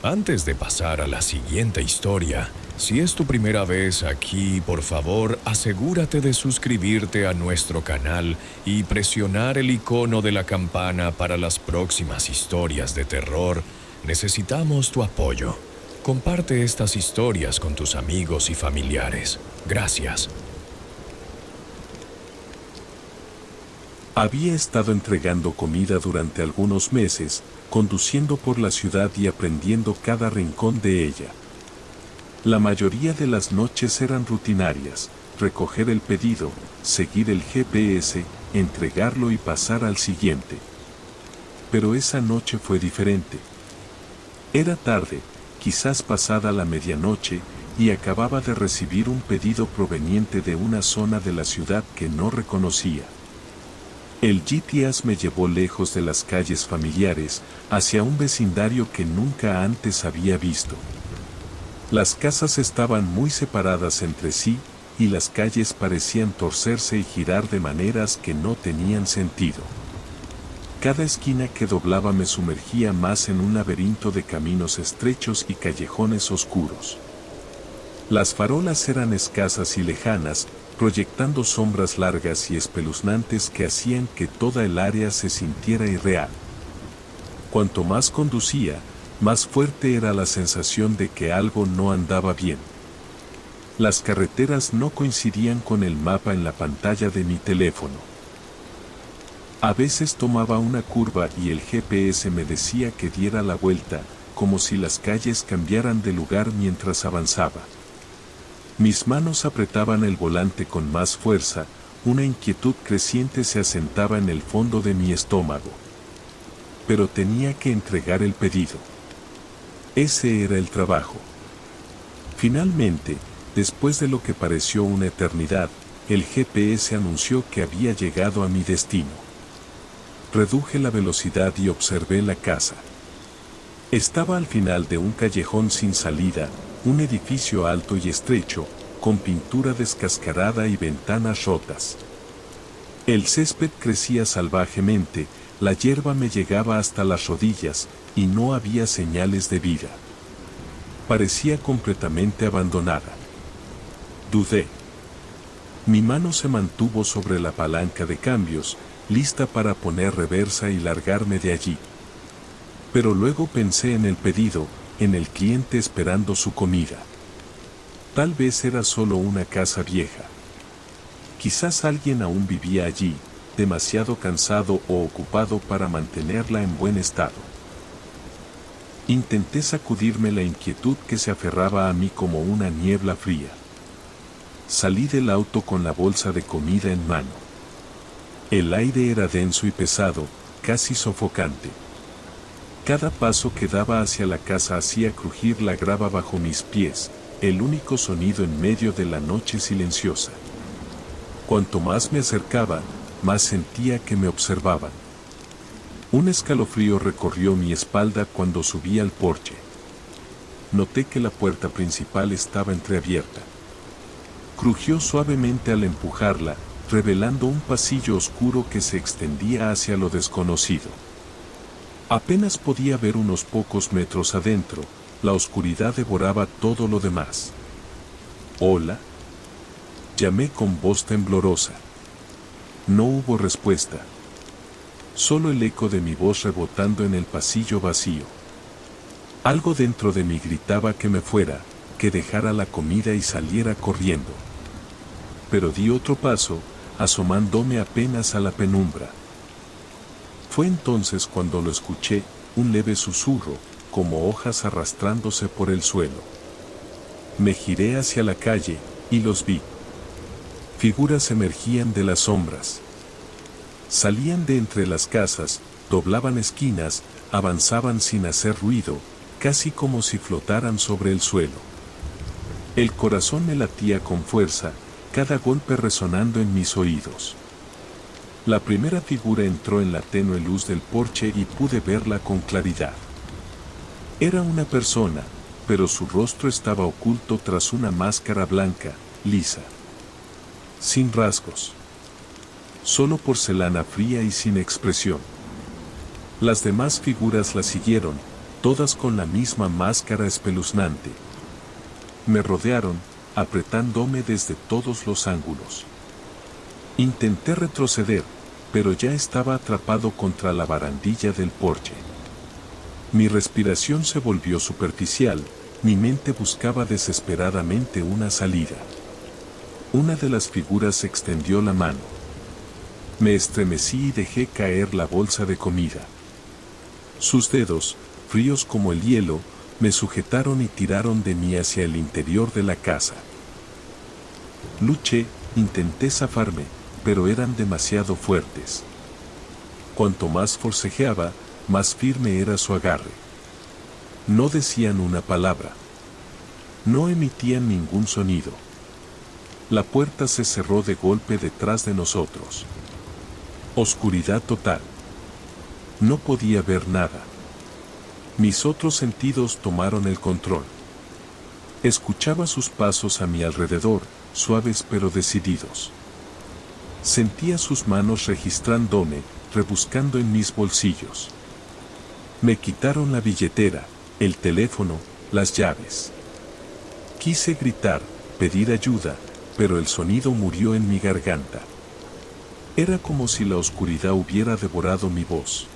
Antes de pasar a la siguiente historia, si es tu primera vez aquí, por favor, asegúrate de suscribirte a nuestro canal y presionar el icono de la campana para las próximas historias de terror. Necesitamos tu apoyo. Comparte estas historias con tus amigos y familiares. Gracias. Había estado entregando comida durante algunos meses, conduciendo por la ciudad y aprendiendo cada rincón de ella. La mayoría de las noches eran rutinarias: recoger el pedido, seguir el GPS, entregarlo y pasar al siguiente. Pero esa noche fue diferente. Era tarde, quizás pasada la medianoche, y acababa de recibir un pedido proveniente de una zona de la ciudad que no reconocía. El GPS me llevó lejos de las calles familiares, hacia un vecindario que nunca antes había visto. Las casas estaban muy separadas entre sí, y las calles parecían torcerse y girar de maneras que no tenían sentido. Cada esquina que doblaba me sumergía más en un laberinto de caminos estrechos y callejones oscuros. Las farolas eran escasas y lejanas, proyectando sombras largas y espeluznantes que hacían que toda el área se sintiera irreal. Cuanto más conducía, más fuerte era la sensación de que algo no andaba bien. Las carreteras no coincidían con el mapa en la pantalla de mi teléfono. A veces tomaba una curva y el GPS me decía que diera la vuelta, como si las calles cambiaran de lugar mientras avanzaba. Mis manos apretaban el volante con más fuerza, una inquietud creciente se asentaba en el fondo de mi estómago. Pero tenía que entregar el pedido. Ese era el trabajo. Finalmente, después de lo que pareció una eternidad, el GPS anunció que había llegado a mi destino. Reduje la velocidad y observé la casa. Estaba al final de un callejón sin salida, un edificio alto y estrecho, con pintura descascarada y ventanas rotas. El césped crecía salvajemente, la hierba me llegaba hasta las rodillas, y no había señales de vida. Parecía completamente abandonada. Dudé. Mi mano se mantuvo sobre la palanca de cambios, lista para poner reversa y largarme de allí. Pero luego pensé en el pedido, en el cliente esperando su comida. Tal vez era solo una casa vieja. Quizás alguien aún vivía allí, demasiado cansado o ocupado para mantenerla en buen estado. Intenté sacudirme la inquietud que se aferraba a mí como una niebla fría. Salí del auto con la bolsa de comida en mano. El aire era denso y pesado, casi sofocante. Cada paso que daba hacia la casa hacía crujir la grava bajo mis pies, el único sonido en medio de la noche silenciosa. Cuanto más me acercaba, más sentía que me observaban. Un escalofrío recorrió mi espalda cuando subí al porche. Noté que la puerta principal estaba entreabierta. Crujió suavemente al empujarla, revelando un pasillo oscuro que se extendía hacia lo desconocido. Apenas podía ver unos pocos metros adentro, la oscuridad devoraba todo lo demás. «¿Hola?», llamé con voz temblorosa. No hubo respuesta. Solo el eco de mi voz rebotando en el pasillo vacío. Algo dentro de mí gritaba que me fuera, que dejara la comida y saliera corriendo. Pero di otro paso, asomándome apenas a la penumbra. Fue entonces cuando lo escuché, un leve susurro, como hojas arrastrándose por el suelo. Me giré hacia la calle, y los vi. Figuras emergían de las sombras. Salían de entre las casas, doblaban esquinas, avanzaban sin hacer ruido, casi como si flotaran sobre el suelo. El corazón me latía con fuerza, cada golpe resonando en mis oídos. La primera figura entró en la tenue luz del porche y pude verla con claridad. Era una persona, pero su rostro estaba oculto tras una máscara blanca, lisa. Sin rasgos. Solo porcelana fría y sin expresión. Las demás figuras la siguieron, todas con la misma máscara espeluznante. Me rodearon, apretándome desde todos los ángulos. Intenté retroceder, pero ya estaba atrapado contra la barandilla del porche. Mi respiración se volvió superficial, mi mente buscaba desesperadamente una salida. Una de las figuras extendió la mano. Me estremecí y dejé caer la bolsa de comida. Sus dedos, fríos como el hielo, me sujetaron y tiraron de mí hacia el interior de la casa. Luché, intenté zafarme, pero eran demasiado fuertes. Cuanto más forcejeaba, más firme era su agarre. No decían una palabra. No emitían ningún sonido. La puerta se cerró de golpe detrás de nosotros. Oscuridad total. No podía ver nada. Mis otros sentidos tomaron el control. Escuchaba sus pasos a mi alrededor, suaves pero decididos. Sentía sus manos registrándome, rebuscando en mis bolsillos. Me quitaron la billetera, el teléfono, las llaves. Quise gritar, pedir ayuda, pero el sonido murió en mi garganta. Era como si la oscuridad hubiera devorado mi voz.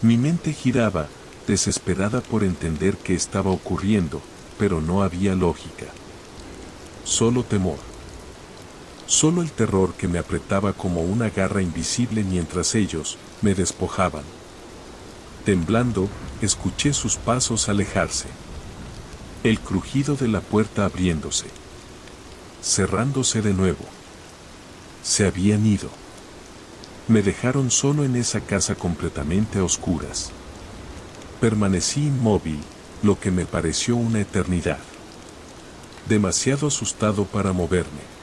Mi mente giraba, desesperada por entender qué estaba ocurriendo, pero no había lógica. Solo temor. Solo el terror que me apretaba como una garra invisible mientras ellos me despojaban. Temblando, escuché sus pasos alejarse. El crujido de la puerta abriéndose. Cerrándose de nuevo. Se habían ido. Me dejaron solo en esa casa completamente a oscuras. Permanecí inmóvil, lo que me pareció una eternidad. Demasiado asustado para moverme.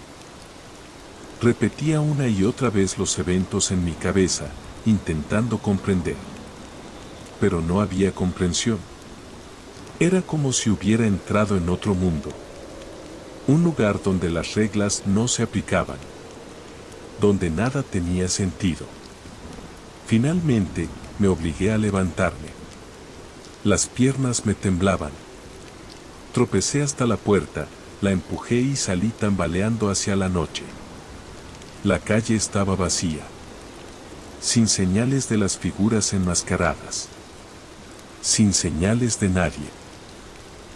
Repetía una y otra vez los eventos en mi cabeza, intentando comprender. Pero no había comprensión. Era como si hubiera entrado en otro mundo. Un lugar donde las reglas no se aplicaban. Donde nada tenía sentido. Finalmente, me obligué a levantarme. Las piernas me temblaban. Tropecé hasta la puerta, la empujé y salí tambaleando hacia la noche. La calle estaba vacía. Sin señales de las figuras enmascaradas. Sin señales de nadie.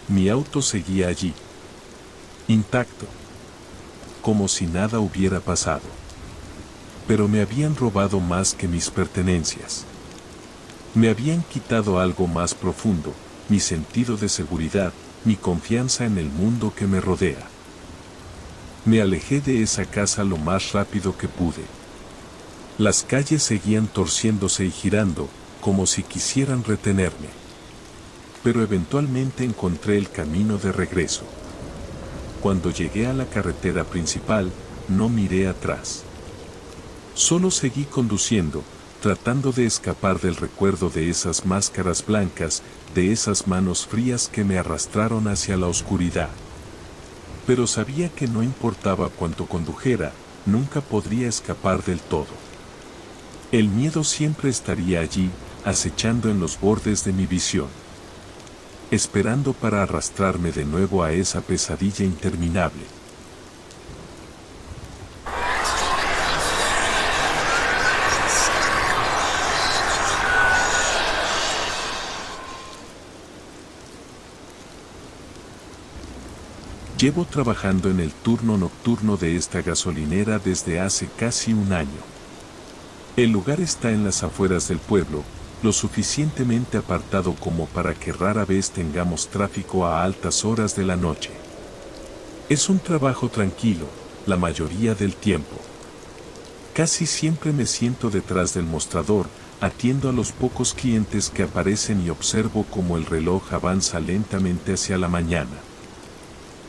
Mi auto seguía allí. Intacto. Como si nada hubiera pasado. Pero me habían robado más que mis pertenencias. Me habían quitado algo más profundo, mi sentido de seguridad, mi confianza en el mundo que me rodea. Me alejé de esa casa lo más rápido que pude. Las calles seguían torciéndose y girando, como si quisieran retenerme. Pero eventualmente encontré el camino de regreso. Cuando llegué a la carretera principal, no miré atrás. Solo seguí conduciendo, tratando de escapar del recuerdo de esas máscaras blancas, de esas manos frías que me arrastraron hacia la oscuridad. Pero sabía que no importaba cuánto condujera, nunca podría escapar del todo. El miedo siempre estaría allí, acechando en los bordes de mi visión. Esperando para arrastrarme de nuevo a esa pesadilla interminable. Llevo trabajando en el turno nocturno de esta gasolinera desde hace casi un año. El lugar está en las afueras del pueblo, lo suficientemente apartado como para que rara vez tengamos tráfico a altas horas de la noche. Es un trabajo tranquilo, la mayoría del tiempo. Casi siempre me siento detrás del mostrador, atiendo a los pocos clientes que aparecen y observo cómo el reloj avanza lentamente hacia la mañana.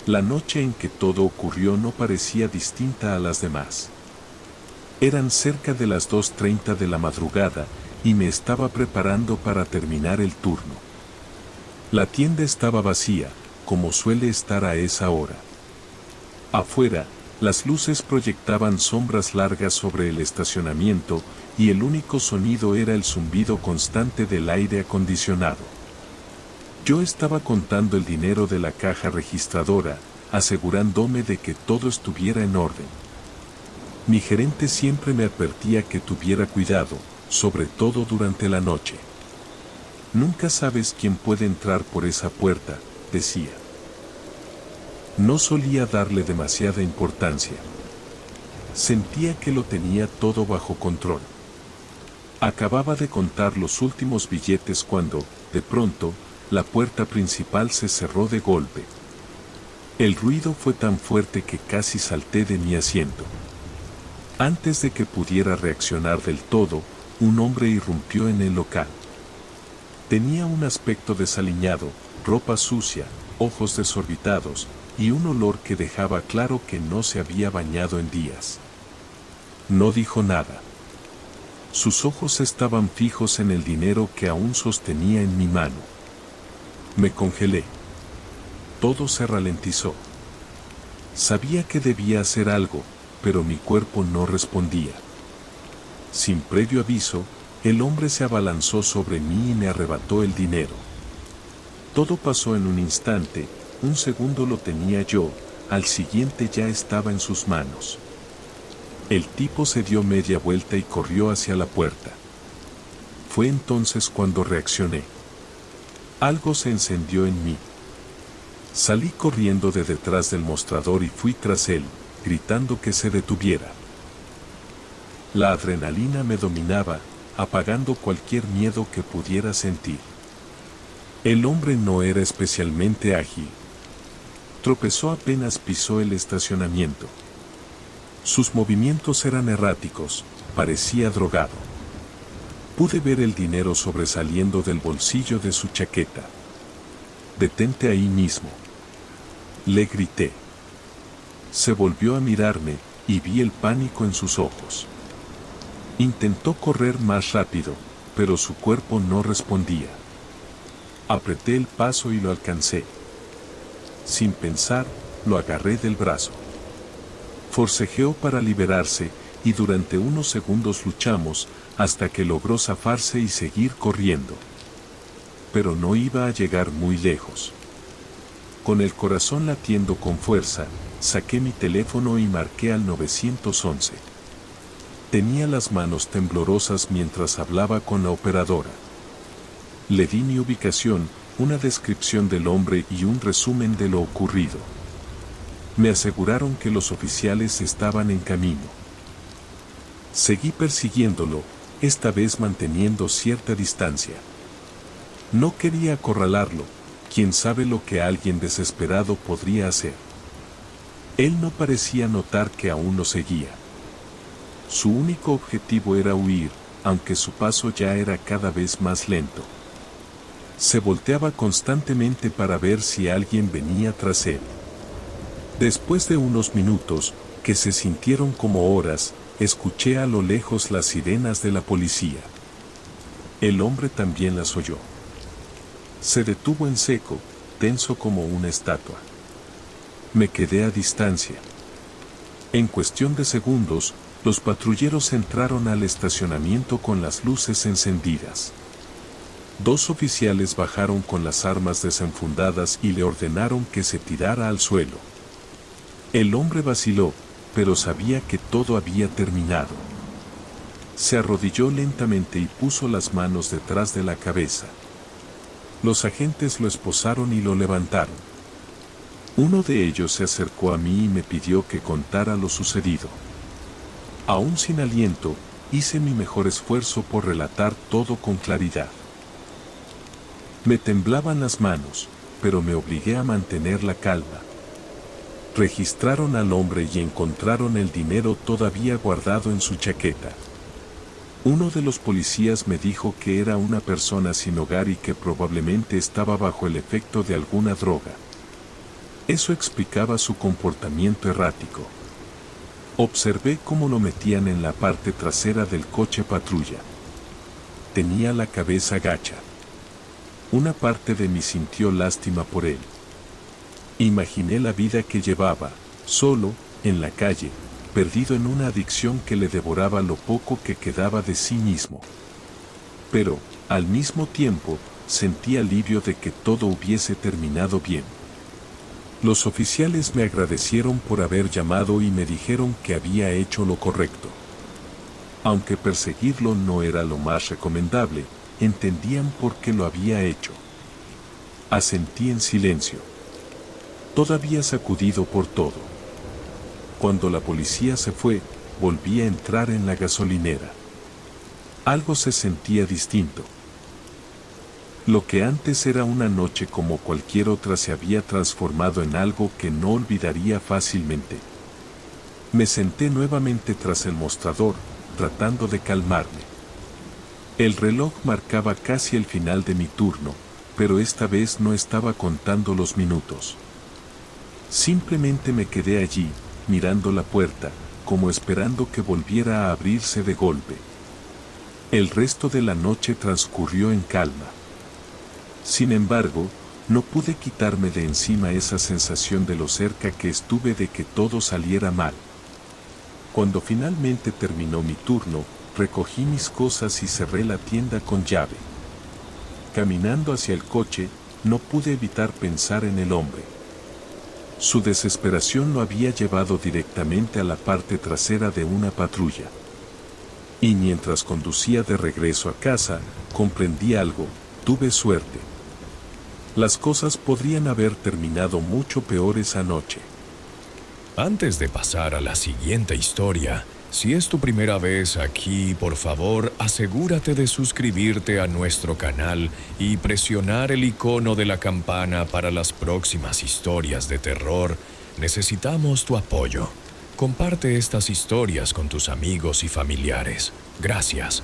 La noche en que todo ocurrió no parecía distinta a las demás. Eran cerca de las 2:30 de la madrugada, y me estaba preparando para terminar el turno. La tienda estaba vacía, como suele estar a esa hora. Afuera, las luces proyectaban sombras largas sobre el estacionamiento, y el único sonido era el zumbido constante del aire acondicionado. Yo estaba contando el dinero de la caja registradora, asegurándome de que todo estuviera en orden. Mi gerente siempre me advertía que tuviera cuidado, sobre todo durante la noche. Nunca sabes quién puede entrar por esa puerta, decía. No solía darle demasiada importancia. Sentía que lo tenía todo bajo control. Acababa de contar los últimos billetes cuando, de pronto, la puerta principal se cerró de golpe. El ruido fue tan fuerte que casi salté de mi asiento. Antes de que pudiera reaccionar del todo, un hombre irrumpió en el local. Tenía un aspecto desaliñado, ropa sucia, ojos desorbitados, y un olor que dejaba claro que no se había bañado en días. No dijo nada. Sus ojos estaban fijos en el dinero que aún sostenía en mi mano. Me congelé. Todo se ralentizó. Sabía que debía hacer algo, pero mi cuerpo no respondía. Sin previo aviso, el hombre se abalanzó sobre mí y me arrebató el dinero. Todo pasó en un instante, un segundo lo tenía yo, al siguiente ya estaba en sus manos. El tipo se dio media vuelta y corrió hacia la puerta. Fue entonces cuando reaccioné. Algo se encendió en mí. Salí corriendo de detrás del mostrador y fui tras él, gritando que se detuviera. La adrenalina me dominaba, apagando cualquier miedo que pudiera sentir. El hombre no era especialmente ágil. Tropezó apenas pisó el estacionamiento. Sus movimientos eran erráticos, parecía drogado. Pude ver el dinero sobresaliendo del bolsillo de su chaqueta. «Detente ahí mismo», le grité. Se volvió a mirarme, y vi el pánico en sus ojos. Intentó correr más rápido, pero su cuerpo no respondía. Apreté el paso y lo alcancé. Sin pensar, lo agarré del brazo. Forcejeó para liberarse, y durante unos segundos luchamos, hasta que logró zafarse y seguir corriendo. Pero no iba a llegar muy lejos. Con el corazón latiendo con fuerza, saqué mi teléfono y marqué al 911. Tenía las manos temblorosas mientras hablaba con la operadora. Le di mi ubicación, una descripción del hombre y un resumen de lo ocurrido. Me aseguraron que los oficiales estaban en camino. Seguí persiguiéndolo, esta vez manteniendo cierta distancia. No quería acorralarlo, quién sabe lo que alguien desesperado podría hacer. Él no parecía notar que aún lo seguía. Su único objetivo era huir, aunque su paso ya era cada vez más lento. Se volteaba constantemente para ver si alguien venía tras él. Después de unos minutos, que se sintieron como horas, escuché a lo lejos las sirenas de la policía. El hombre también las oyó. Se detuvo en seco, tenso como una estatua. Me quedé a distancia. En cuestión de segundos, los patrulleros entraron al estacionamiento con las luces encendidas. 2 oficiales bajaron con las armas desenfundadas y le ordenaron que se tirara al suelo. El hombre vaciló, pero sabía que todo había terminado. Se arrodilló lentamente y puso las manos detrás de la cabeza. Los agentes lo esposaron y lo levantaron. Uno de ellos se acercó a mí y me pidió que contara lo sucedido. Aún sin aliento, hice mi mejor esfuerzo por relatar todo con claridad. Me temblaban las manos, pero me obligué a mantener la calma. Registraron al hombre y encontraron el dinero todavía guardado en su chaqueta. Uno de los policías me dijo que era una persona sin hogar y que probablemente estaba bajo el efecto de alguna droga. Eso explicaba su comportamiento errático. Observé cómo lo metían en la parte trasera del coche patrulla. Tenía la cabeza gacha. Una parte de mí sintió lástima por él. Imaginé la vida que llevaba, solo, en la calle, perdido en una adicción que le devoraba lo poco que quedaba de sí mismo. Pero, al mismo tiempo, sentí alivio de que todo hubiese terminado bien. Los oficiales me agradecieron por haber llamado y me dijeron que había hecho lo correcto. Aunque perseguirlo no era lo más recomendable, entendían por qué lo había hecho. Asentí en silencio, todavía sacudido por todo. Cuando la policía se fue, volví a entrar en la gasolinera. Algo se sentía distinto. Lo que antes era una noche como cualquier otra se había transformado en algo que no olvidaría fácilmente. Me senté nuevamente tras el mostrador, tratando de calmarme. El reloj marcaba casi el final de mi turno, pero esta vez no estaba contando los minutos. Simplemente me quedé allí, mirando la puerta, como esperando que volviera a abrirse de golpe. El resto de la noche transcurrió en calma. Sin embargo, no pude quitarme de encima esa sensación de lo cerca que estuve de que todo saliera mal. Cuando finalmente terminó mi turno, recogí mis cosas y cerré la tienda con llave. Caminando hacia el coche, no pude evitar pensar en el hombre. Su desesperación lo había llevado directamente a la parte trasera de una patrulla. Y mientras conducía de regreso a casa, comprendí algo: tuve suerte. Las cosas podrían haber terminado mucho peor esa noche. Antes de pasar a la siguiente historia, si es tu primera vez aquí, por favor, asegúrate de suscribirte a nuestro canal y presionar el icono de la campana para las próximas historias de terror. Necesitamos tu apoyo. Comparte estas historias con tus amigos y familiares. Gracias.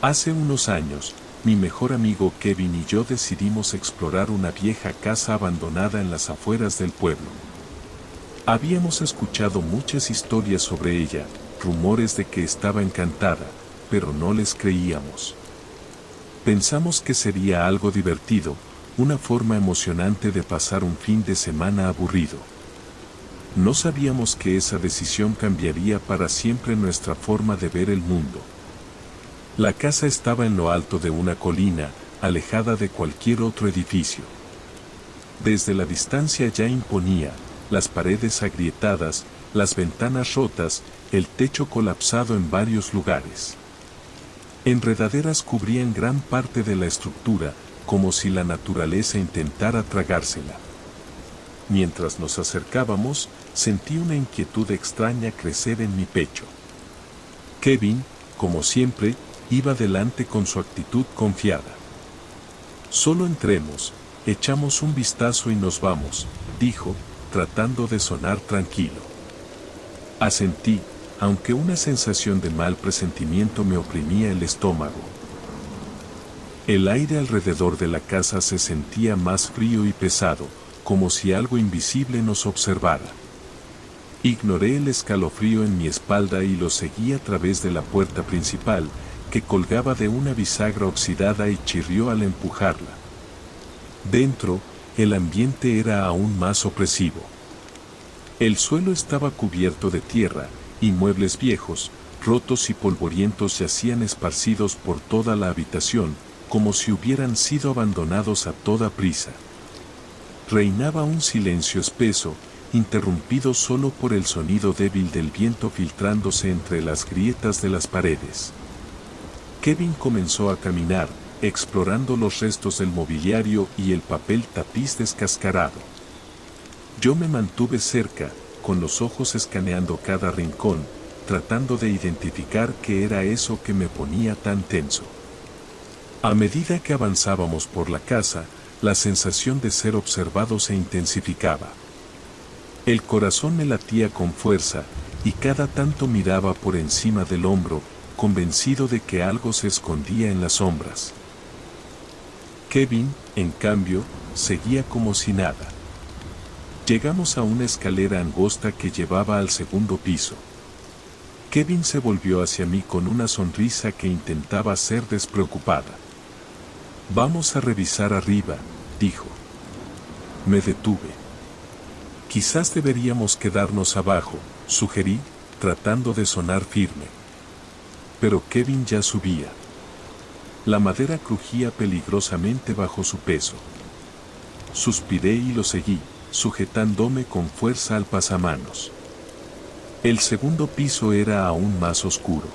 Hace unos años, mi mejor amigo Kevin y yo decidimos explorar una vieja casa abandonada en las afueras del pueblo. Habíamos escuchado muchas historias sobre ella, rumores de que estaba encantada, pero no les creíamos. Pensamos que sería algo divertido, una forma emocionante de pasar un fin de semana aburrido. No sabíamos que esa decisión cambiaría para siempre nuestra forma de ver el mundo. La casa estaba en lo alto de una colina, alejada de cualquier otro edificio. Desde la distancia ya imponía, las paredes agrietadas, las ventanas rotas, el techo colapsado en varios lugares. Enredaderas cubrían gran parte de la estructura, como si la naturaleza intentara tragársela. Mientras nos acercábamos, sentí una inquietud extraña crecer en mi pecho. Kevin, como siempre, iba delante con su actitud confiada. Solo entremos, echamos un vistazo y nos vamos, dijo, tratando de sonar tranquilo. Asentí, aunque una sensación de mal presentimiento me oprimía el estómago. El aire alrededor de la casa se sentía más frío y pesado, como si algo invisible nos observara. Ignoré el escalofrío en mi espalda y lo seguí a través de la puerta principal, que colgaba de una bisagra oxidada y chirrió al empujarla. Dentro, el ambiente era aún más opresivo. El suelo estaba cubierto de tierra, y muebles viejos, rotos y polvorientos yacían esparcidos por toda la habitación, como si hubieran sido abandonados a toda prisa. Reinaba un silencio espeso, interrumpido solo por el sonido débil del viento filtrándose entre las grietas de las paredes. Kevin comenzó a caminar, explorando los restos del mobiliario y el papel tapiz descascarado. Yo me mantuve cerca, con los ojos escaneando cada rincón, tratando de identificar qué era eso que me ponía tan tenso. A medida que avanzábamos por la casa, la sensación de ser observado se intensificaba. El corazón me latía con fuerza, y cada tanto miraba por encima del hombro, convencido de que algo se escondía en las sombras. Kevin, en cambio, seguía como si nada. Llegamos a una escalera angosta que llevaba al segundo piso. Kevin se volvió hacia mí con una sonrisa que intentaba ser despreocupada. «Vamos a revisar arriba», dijo. Me detuve. Quizás deberíamos quedarnos abajo, sugerí, tratando de sonar firme. Pero Kevin ya subía. La madera crujía peligrosamente bajo su peso. Suspiré y lo seguí, sujetándome con fuerza al pasamanos. El segundo piso era aún más oscuro.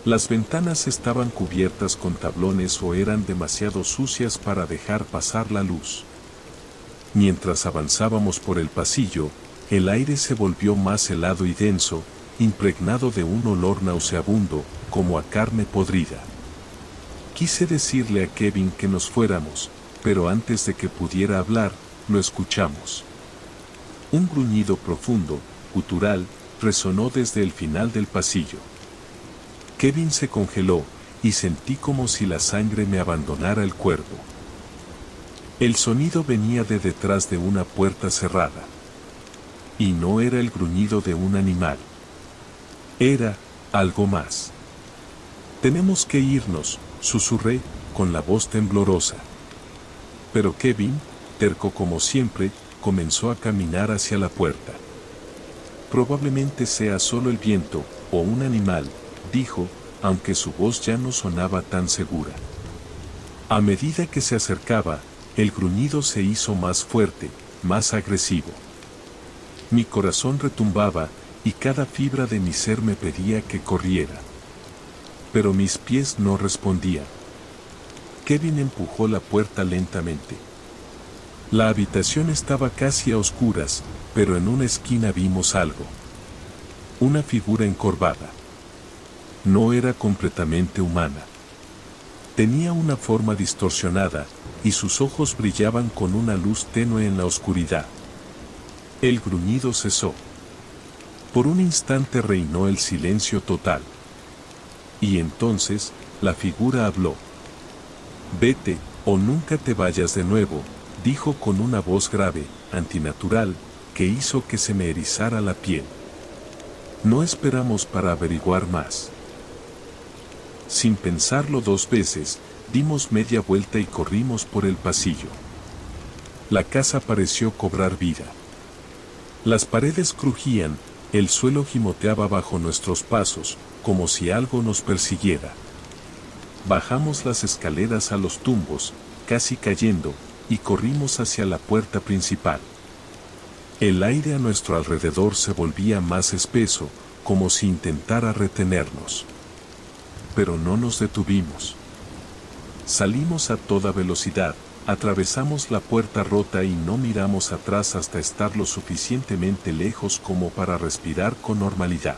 Las ventanas estaban cubiertas con tablones o eran demasiado sucias para dejar pasar la luz. Mientras avanzábamos por el pasillo, el aire se volvió más helado y denso, impregnado de un olor nauseabundo, como a carne podrida. Quise decirle a Kevin que nos fuéramos, pero antes de que pudiera hablar, lo escuchamos. Un gruñido profundo, gutural, resonó desde el final del pasillo. Kevin se congeló, y sentí como si la sangre me abandonara el cuerpo. El sonido venía de detrás de una puerta cerrada. Y no era el gruñido de un animal. Era algo más. «Tenemos que irnos», susurré, con la voz temblorosa. Pero Kevin, terco como siempre, comenzó a caminar hacia la puerta. «Probablemente sea solo el viento, o un animal», dijo, aunque su voz ya no sonaba tan segura. A medida que se acercaba, el gruñido se hizo más fuerte, más agresivo. Mi corazón retumbaba, y cada fibra de mi ser me pedía que corriera. Pero mis pies no respondían. Kevin empujó la puerta lentamente. La habitación estaba casi a oscuras, pero en una esquina vimos algo. Una figura encorvada. No era completamente humana. Tenía una forma distorsionada, y sus ojos brillaban con una luz tenue en la oscuridad. El gruñido cesó. Por un instante reinó el silencio total. Y entonces, la figura habló. «Vete, o nunca te vayas de nuevo», dijo con una voz grave, antinatural, que hizo que se me erizara la piel. No esperamos para averiguar más. Sin pensarlo dos veces, dimos media vuelta y corrimos por el pasillo. La casa pareció cobrar vida. Las paredes crujían, el suelo gimoteaba bajo nuestros pasos, como si algo nos persiguiera. Bajamos las escaleras a los tumbos, casi cayendo, y corrimos hacia la puerta principal. El aire a nuestro alrededor se volvía más espeso, como si intentara retenernos. Pero no nos detuvimos. Salimos a toda velocidad, atravesamos la puerta rota y no miramos atrás hasta estar lo suficientemente lejos como para respirar con normalidad.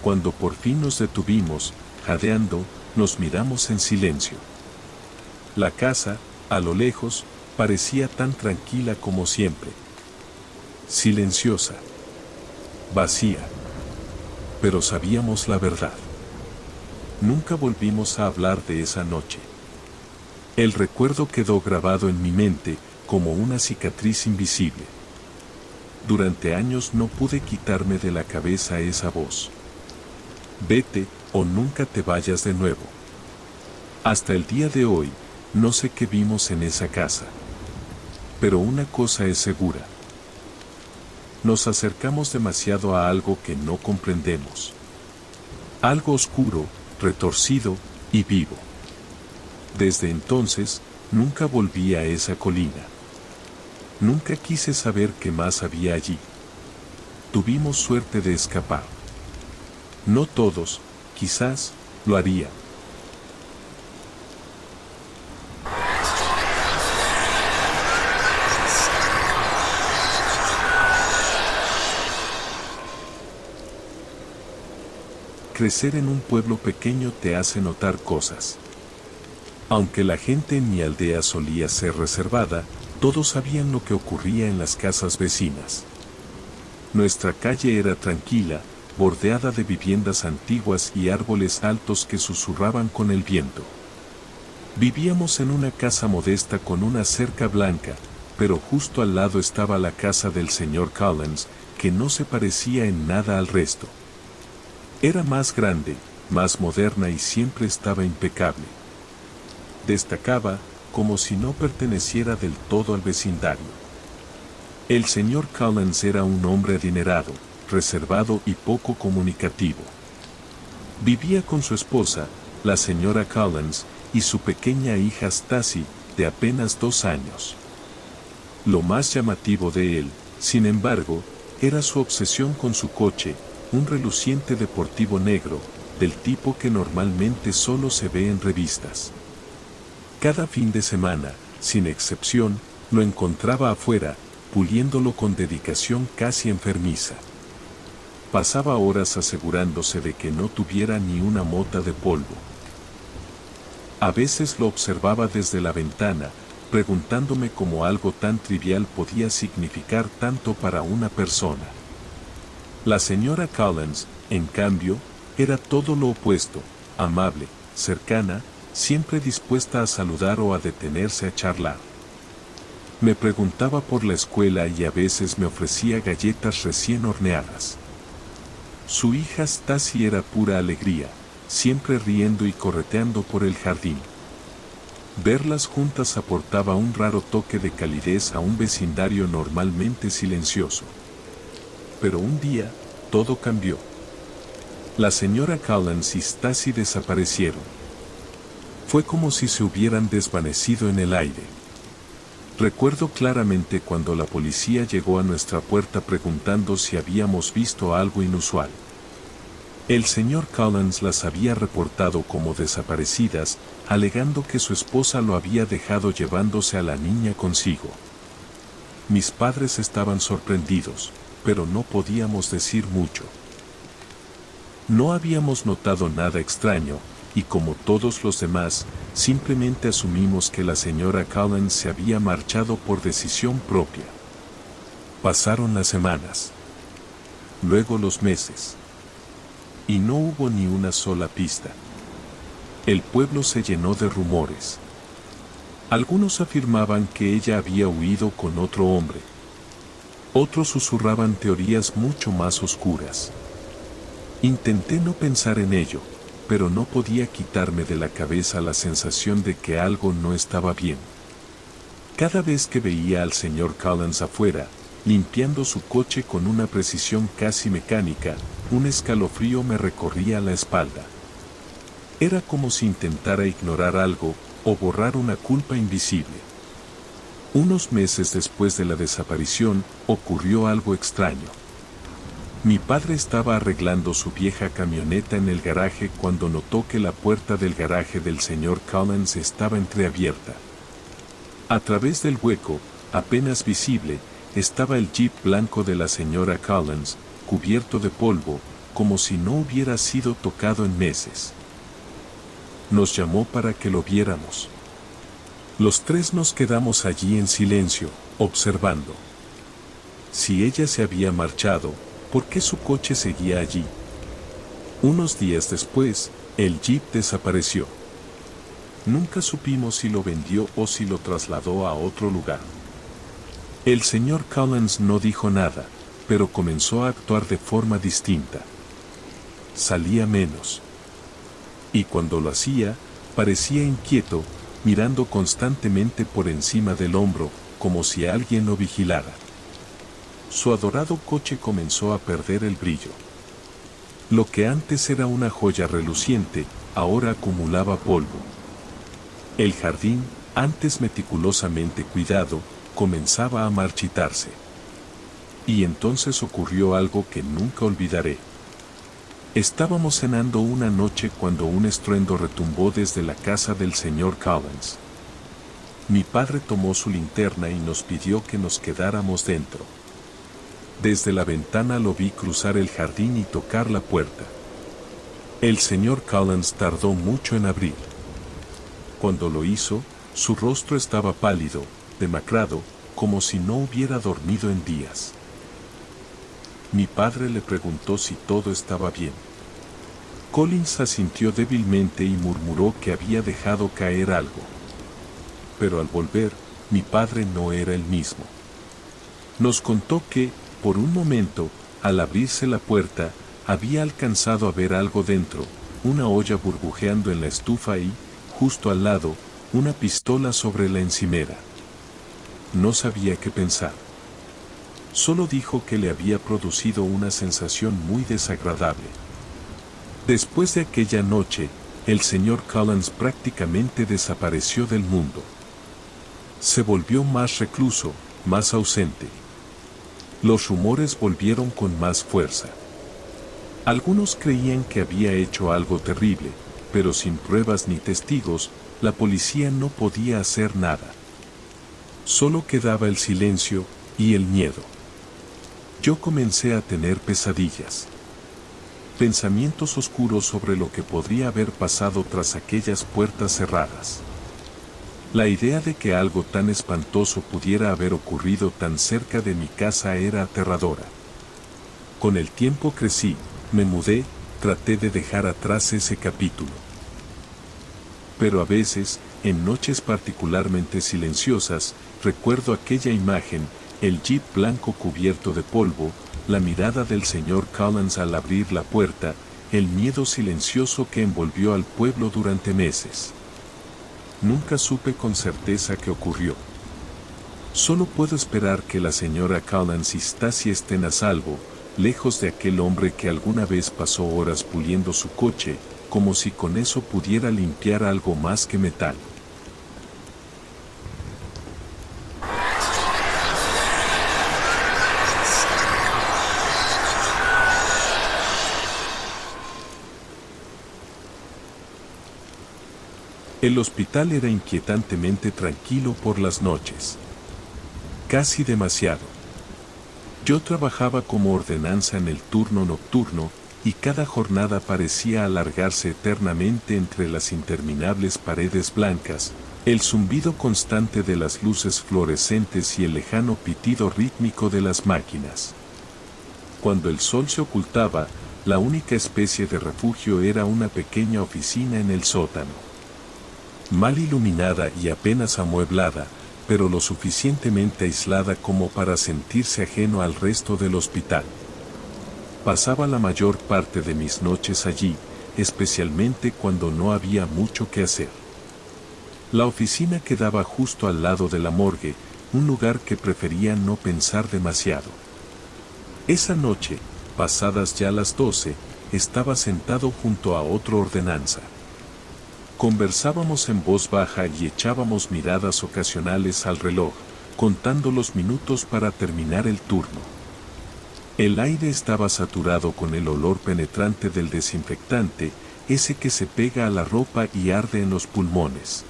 Cuando por fin nos detuvimos, jadeando, nos miramos en silencio. La casa, a lo lejos, parecía tan tranquila como siempre. Silenciosa. Vacía. Pero sabíamos la verdad. Nunca volvimos a hablar de esa noche. El recuerdo quedó grabado en mi mente, como una cicatriz invisible. Durante años no pude quitarme de la cabeza esa voz. «Vete, o nunca te vayas de nuevo». Hasta el día de hoy, no sé qué vimos en esa casa. Pero una cosa es segura. Nos acercamos demasiado a algo que no comprendemos. Algo oscuro, retorcido y vivo. Desde entonces, nunca volví a esa colina. Nunca quise saber qué más había allí. Tuvimos suerte de escapar. No todos, quizás, lo harían. Crecer en un pueblo pequeño te hace notar cosas. Aunque la gente en mi aldea solía ser reservada, todos sabían lo que ocurría en las casas vecinas. Nuestra calle era tranquila, bordeada de viviendas antiguas y árboles altos que susurraban con el viento. Vivíamos en una casa modesta con una cerca blanca, pero justo al lado estaba la casa del señor Collins, que no se parecía en nada al resto. Era más grande, más moderna y siempre estaba impecable. Destacaba, como si no perteneciera del todo al vecindario. El señor Collins era un hombre adinerado, reservado y poco comunicativo. Vivía con su esposa, la señora Collins, y su pequeña hija Stacy, de apenas 2 años. Lo más llamativo de él, sin embargo, era su obsesión con su coche, un reluciente deportivo negro, del tipo que normalmente solo se ve en revistas. Cada fin de semana, sin excepción, lo encontraba afuera, puliéndolo con dedicación casi enfermiza. Pasaba horas asegurándose de que no tuviera ni una mota de polvo. A veces lo observaba desde la ventana, preguntándome cómo algo tan trivial podía significar tanto para una persona. La señora Collins, en cambio, era todo lo opuesto, amable, cercana, siempre dispuesta a saludar o a detenerse a charlar. Me preguntaba por la escuela y a veces me ofrecía galletas recién horneadas. Su hija Stacy era pura alegría, siempre riendo y correteando por el jardín. Verlas juntas aportaba un raro toque de calidez a un vecindario normalmente silencioso. Pero un día, todo cambió. La señora Collins y Stacy desaparecieron. Fue como si se hubieran desvanecido en el aire. Recuerdo claramente cuando la policía llegó a nuestra puerta preguntando si habíamos visto algo inusual. El señor Collins las había reportado como desaparecidas, alegando que su esposa lo había dejado llevándose a la niña consigo. Mis padres estaban sorprendidos, pero no podíamos decir mucho. No habíamos notado nada extraño, y como todos los demás, simplemente asumimos que la señora Collins se había marchado por decisión propia. Pasaron las semanas. Luego los meses. Y no hubo ni una sola pista. El pueblo se llenó de rumores. Algunos afirmaban que ella había huido con otro hombre. Otros susurraban teorías mucho más oscuras. Intenté no pensar en ello, pero no podía quitarme de la cabeza la sensación de que algo no estaba bien. Cada vez que veía al señor Collins afuera, limpiando su coche con una precisión casi mecánica, un escalofrío me recorría la espalda. Era como si intentara ignorar algo o borrar una culpa invisible. Unos meses después de la desaparición, ocurrió algo extraño. Mi padre estaba arreglando su vieja camioneta en el garaje cuando notó que la puerta del garaje del señor Collins estaba entreabierta. A través del hueco, apenas visible, estaba el jeep blanco de la señora Collins, cubierto de polvo, como si no hubiera sido tocado en meses. Nos llamó para que lo viéramos. Los tres nos quedamos allí en silencio, observando. Si ella se había marchado, ¿por qué su coche seguía allí? Unos días después, el jeep desapareció. Nunca supimos si lo vendió o si lo trasladó a otro lugar. El señor Collins no dijo nada, pero comenzó a actuar de forma distinta. Salía menos. Y cuando lo hacía, parecía inquieto, mirando constantemente por encima del hombro, como si alguien lo vigilara. Su adorado coche comenzó a perder el brillo. Lo que antes era una joya reluciente, ahora acumulaba polvo. El jardín, antes meticulosamente cuidado, comenzaba a marchitarse. Y entonces ocurrió algo que nunca olvidaré. Estábamos cenando una noche cuando un estruendo retumbó desde la casa del señor Collins. Mi padre tomó su linterna y nos pidió que nos quedáramos dentro. Desde la ventana lo vi cruzar el jardín y tocar la puerta. El señor Collins tardó mucho en abrir. Cuando lo hizo, su rostro estaba pálido, demacrado, como si no hubiera dormido en días. Mi padre le preguntó si todo estaba bien. Collins asintió débilmente y murmuró que había dejado caer algo. Pero al volver, mi padre no era el mismo. Nos contó que, por un momento, al abrirse la puerta, había alcanzado a ver algo dentro, una olla burbujeando en la estufa y, justo al lado, una pistola sobre la encimera. No sabía qué pensar. Solo dijo que le había producido una sensación muy desagradable. Después de aquella noche, el señor Collins prácticamente desapareció del mundo. Se volvió más recluso, más ausente. Los rumores volvieron con más fuerza. Algunos creían que había hecho algo terrible, pero sin pruebas ni testigos, la policía no podía hacer nada. Solo quedaba el silencio y el miedo. Yo comencé a tener pesadillas. Pensamientos oscuros sobre lo que podría haber pasado tras aquellas puertas cerradas. La idea de que algo tan espantoso pudiera haber ocurrido tan cerca de mi casa era aterradora. Con el tiempo crecí, me mudé, traté de dejar atrás ese capítulo. Pero a veces, en noches particularmente silenciosas, recuerdo aquella imagen, el jeep blanco cubierto de polvo, la mirada del señor Collins al abrir la puerta, el miedo silencioso que envolvió al pueblo durante meses. Nunca supe con certeza qué ocurrió. Solo puedo esperar que la señora Collins y Stacy estén a salvo, lejos de aquel hombre que alguna vez pasó horas puliendo su coche, como si con eso pudiera limpiar algo más que metal. El hospital era inquietantemente tranquilo por las noches. Casi demasiado. Yo trabajaba como ordenanza en el turno nocturno, y cada jornada parecía alargarse eternamente entre las interminables paredes blancas, el zumbido constante de las luces fluorescentes y el lejano pitido rítmico de las máquinas. Cuando el sol se ocultaba, la única especie de refugio era una pequeña oficina en el sótano. Mal iluminada y apenas amueblada, pero lo suficientemente aislada como para sentirse ajeno al resto del hospital. Pasaba la mayor parte de mis noches allí, especialmente cuando no había mucho que hacer. La oficina quedaba justo al lado de la morgue, un lugar que prefería no pensar demasiado. Esa noche, pasadas ya las 12, estaba sentado junto a otro ordenanza. Conversábamos en voz baja y echábamos miradas ocasionales al reloj, contando los minutos para terminar el turno. El aire estaba saturado con el olor penetrante del desinfectante, ese que se pega a la ropa y arde en los pulmones.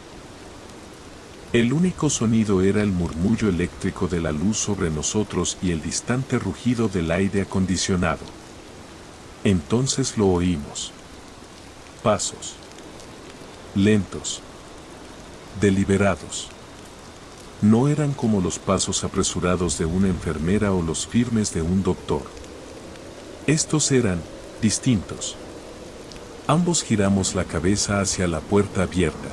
El único sonido era el murmullo eléctrico de la luz sobre nosotros y el distante rugido del aire acondicionado. Entonces lo oímos. Pasos. Lentos. Deliberados. No eran como los pasos apresurados de una enfermera o los firmes de un doctor. Estos eran distintos. Ambos giramos la cabeza hacia la puerta abierta.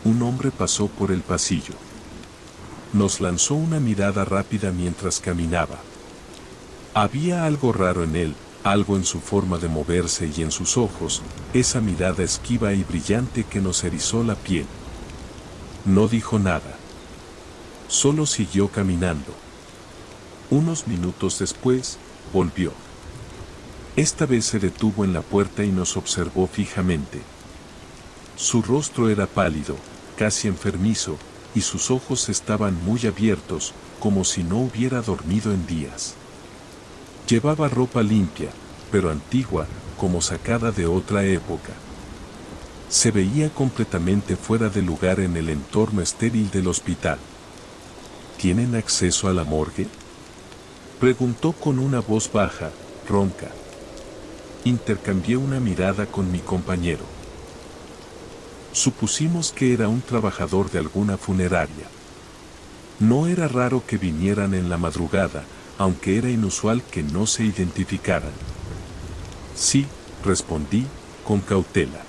Un hombre pasó por el pasillo. Nos lanzó una mirada rápida mientras caminaba. Había algo raro en él, algo en su forma de moverse y en sus ojos, esa mirada esquiva y brillante que nos erizó la piel. No dijo nada. Solo siguió caminando. Unos minutos después, volvió. Esta vez se detuvo en la puerta y nos observó fijamente. Su rostro era pálido, casi enfermizo, y sus ojos estaban muy abiertos, como si no hubiera dormido en días. Llevaba ropa limpia, pero antigua, como sacada de otra época. Se veía completamente fuera de lugar en el entorno estéril del hospital. ¿Tienen acceso a la morgue?, preguntó con una voz baja, ronca. Intercambié una mirada con mi compañero. Supusimos que era un trabajador de alguna funeraria. No era raro que vinieran en la madrugada, aunque era inusual que no se identificaran. Sí, respondí, con cautela.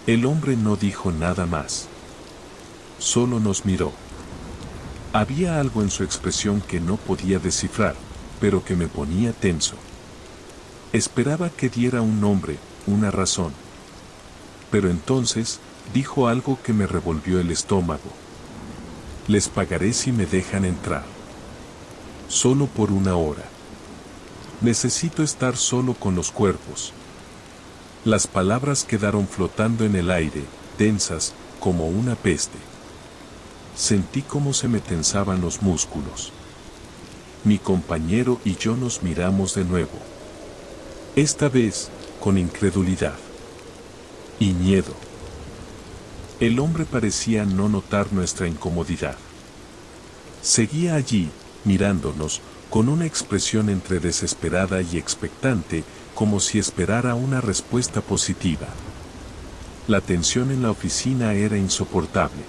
El hombre no dijo nada más. Solo nos miró. Había algo en su expresión que no podía descifrar, pero que me ponía tenso. Esperaba que diera un nombre, una razón. Pero entonces, dijo algo que me revolvió el estómago. Les pagaré si me dejan entrar. Solo por una hora. Necesito estar solo con los cuerpos. Las palabras quedaron flotando en el aire, tensas, como una peste. Sentí cómo se me tensaban los músculos. Mi compañero y yo nos miramos de nuevo. Esta vez, con incredulidad y miedo. El hombre parecía no notar nuestra incomodidad. Seguía allí, mirándonos, con una expresión entre desesperada y expectante, como si esperara una respuesta positiva. La tensión en la oficina era insoportable.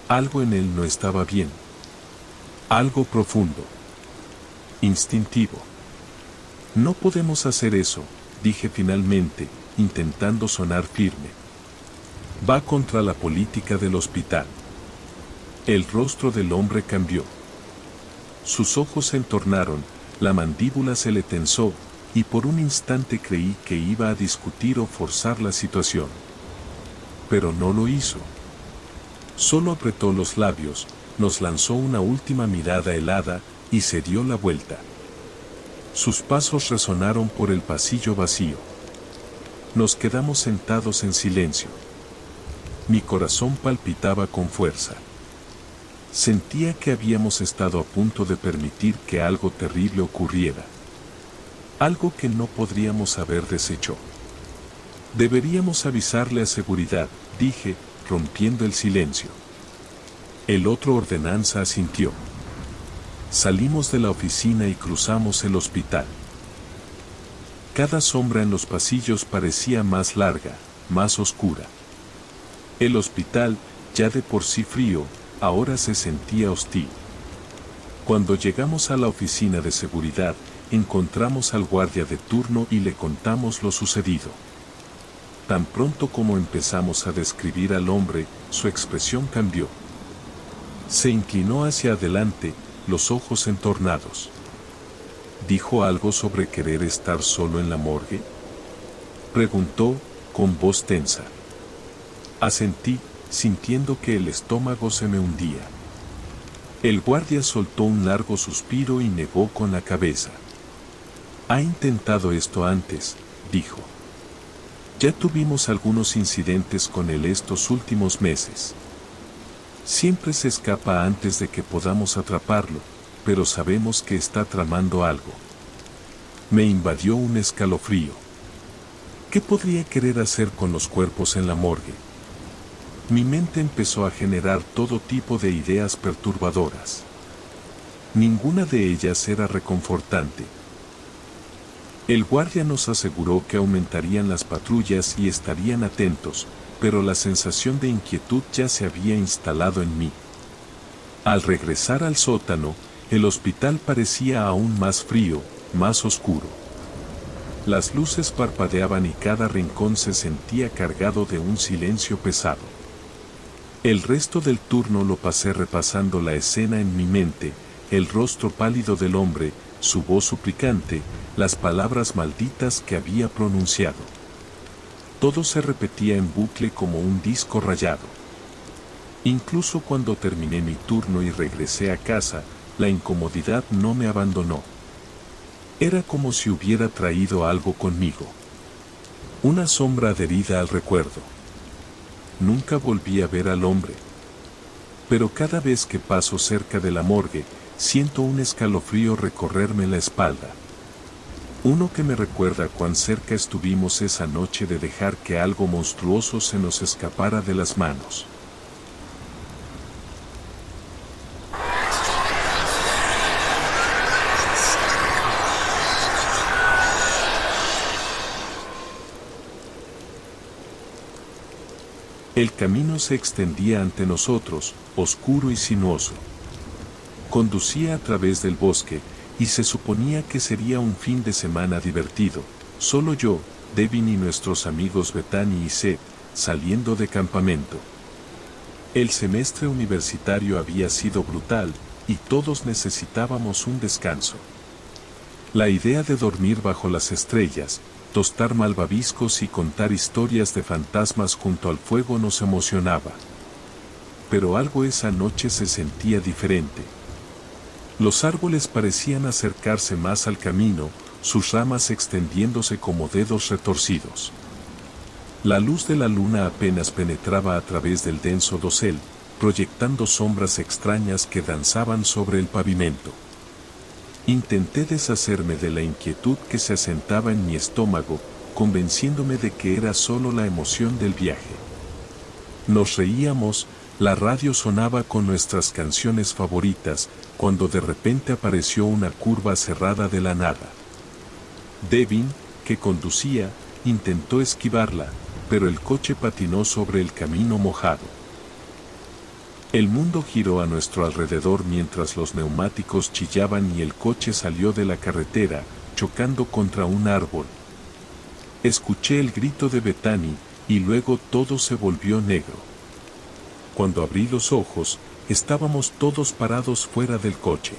Algo en él no estaba bien. Algo profundo. Instintivo. No podemos hacer eso, dije finalmente, intentando sonar firme. Va contra la política del hospital. El rostro del hombre cambió. Sus ojos se entornaron, la mandíbula se le tensó, y por un instante creí que iba a discutir o forzar la situación. Pero no lo hizo. Solo apretó los labios, nos lanzó una última mirada helada, y se dio la vuelta. Sus pasos resonaron por el pasillo vacío. Nos quedamos sentados en silencio. Mi corazón palpitaba con fuerza. Sentía que habíamos estado a punto de permitir que algo terrible ocurriera. Algo que no podríamos haber deshecho. Deberíamos avisarle a seguridad, dije, rompiendo el silencio. El otro ordenanza asintió. Salimos de la oficina y cruzamos el hospital. Cada sombra en los pasillos parecía más larga, más oscura. El hospital, ya de por sí frío, ahora se sentía hostil. Cuando llegamos a la oficina de seguridad, encontramos al guardia de turno y le contamos lo sucedido. Tan pronto como empezamos a describir al hombre, su expresión cambió. Se inclinó hacia adelante, los ojos entornados. ¿Dijo algo sobre querer estar solo en la morgue? Preguntó, con voz tensa. Asentí, sintiendo que el estómago se me hundía. El guardia soltó un largo suspiro y negó con la cabeza. Ha intentado esto antes, dijo. Ya tuvimos algunos incidentes con él estos últimos meses. Siempre se escapa antes de que podamos atraparlo, pero sabemos que está tramando algo. Me invadió un escalofrío. ¿Qué podría querer hacer con los cuerpos en la morgue? Mi mente empezó a generar todo tipo de ideas perturbadoras. Ninguna de ellas era reconfortante. El guardia nos aseguró que aumentarían las patrullas y estarían atentos, pero la sensación de inquietud ya se había instalado en mí. Al regresar al sótano, el hospital parecía aún más frío, más oscuro. Las luces parpadeaban y cada rincón se sentía cargado de un silencio pesado. El resto del turno lo pasé repasando la escena en mi mente, el rostro pálido del hombre, su voz suplicante, las palabras malditas que había pronunciado. Todo se repetía en bucle como un disco rayado. Incluso cuando terminé mi turno y regresé a casa, la incomodidad no me abandonó. Era como si hubiera traído algo conmigo. Una sombra adherida al recuerdo. Nunca volví a ver al hombre. Pero cada vez que paso cerca de la morgue, siento un escalofrío recorrerme la espalda. Uno que me recuerda cuán cerca estuvimos esa noche de dejar que algo monstruoso se nos escapara de las manos. El camino se extendía ante nosotros, oscuro y sinuoso. Conducía a través del bosque, y se suponía que sería un fin de semana divertido, solo yo, Devin y nuestros amigos Bethany y Seth, saliendo de campamento. El semestre universitario había sido brutal, y todos necesitábamos un descanso. La idea de dormir bajo las estrellas, tostar malvaviscos y contar historias de fantasmas junto al fuego nos emocionaba. Pero algo esa noche se sentía diferente. Los árboles parecían acercarse más al camino, sus ramas extendiéndose como dedos retorcidos. La luz de la luna apenas penetraba a través del denso dosel, proyectando sombras extrañas que danzaban sobre el pavimento. Intenté deshacerme de la inquietud que se asentaba en mi estómago, convenciéndome de que era solo la emoción del viaje. Nos reíamos, la radio sonaba con nuestras canciones favoritas, cuando de repente apareció una curva cerrada de la nada. Devin, que conducía, intentó esquivarla, pero el coche patinó sobre el camino mojado. El mundo giró a nuestro alrededor mientras los neumáticos chillaban y el coche salió de la carretera, chocando contra un árbol. Escuché el grito de Bethany, y luego todo se volvió negro. Cuando abrí los ojos, estábamos todos parados fuera del coche.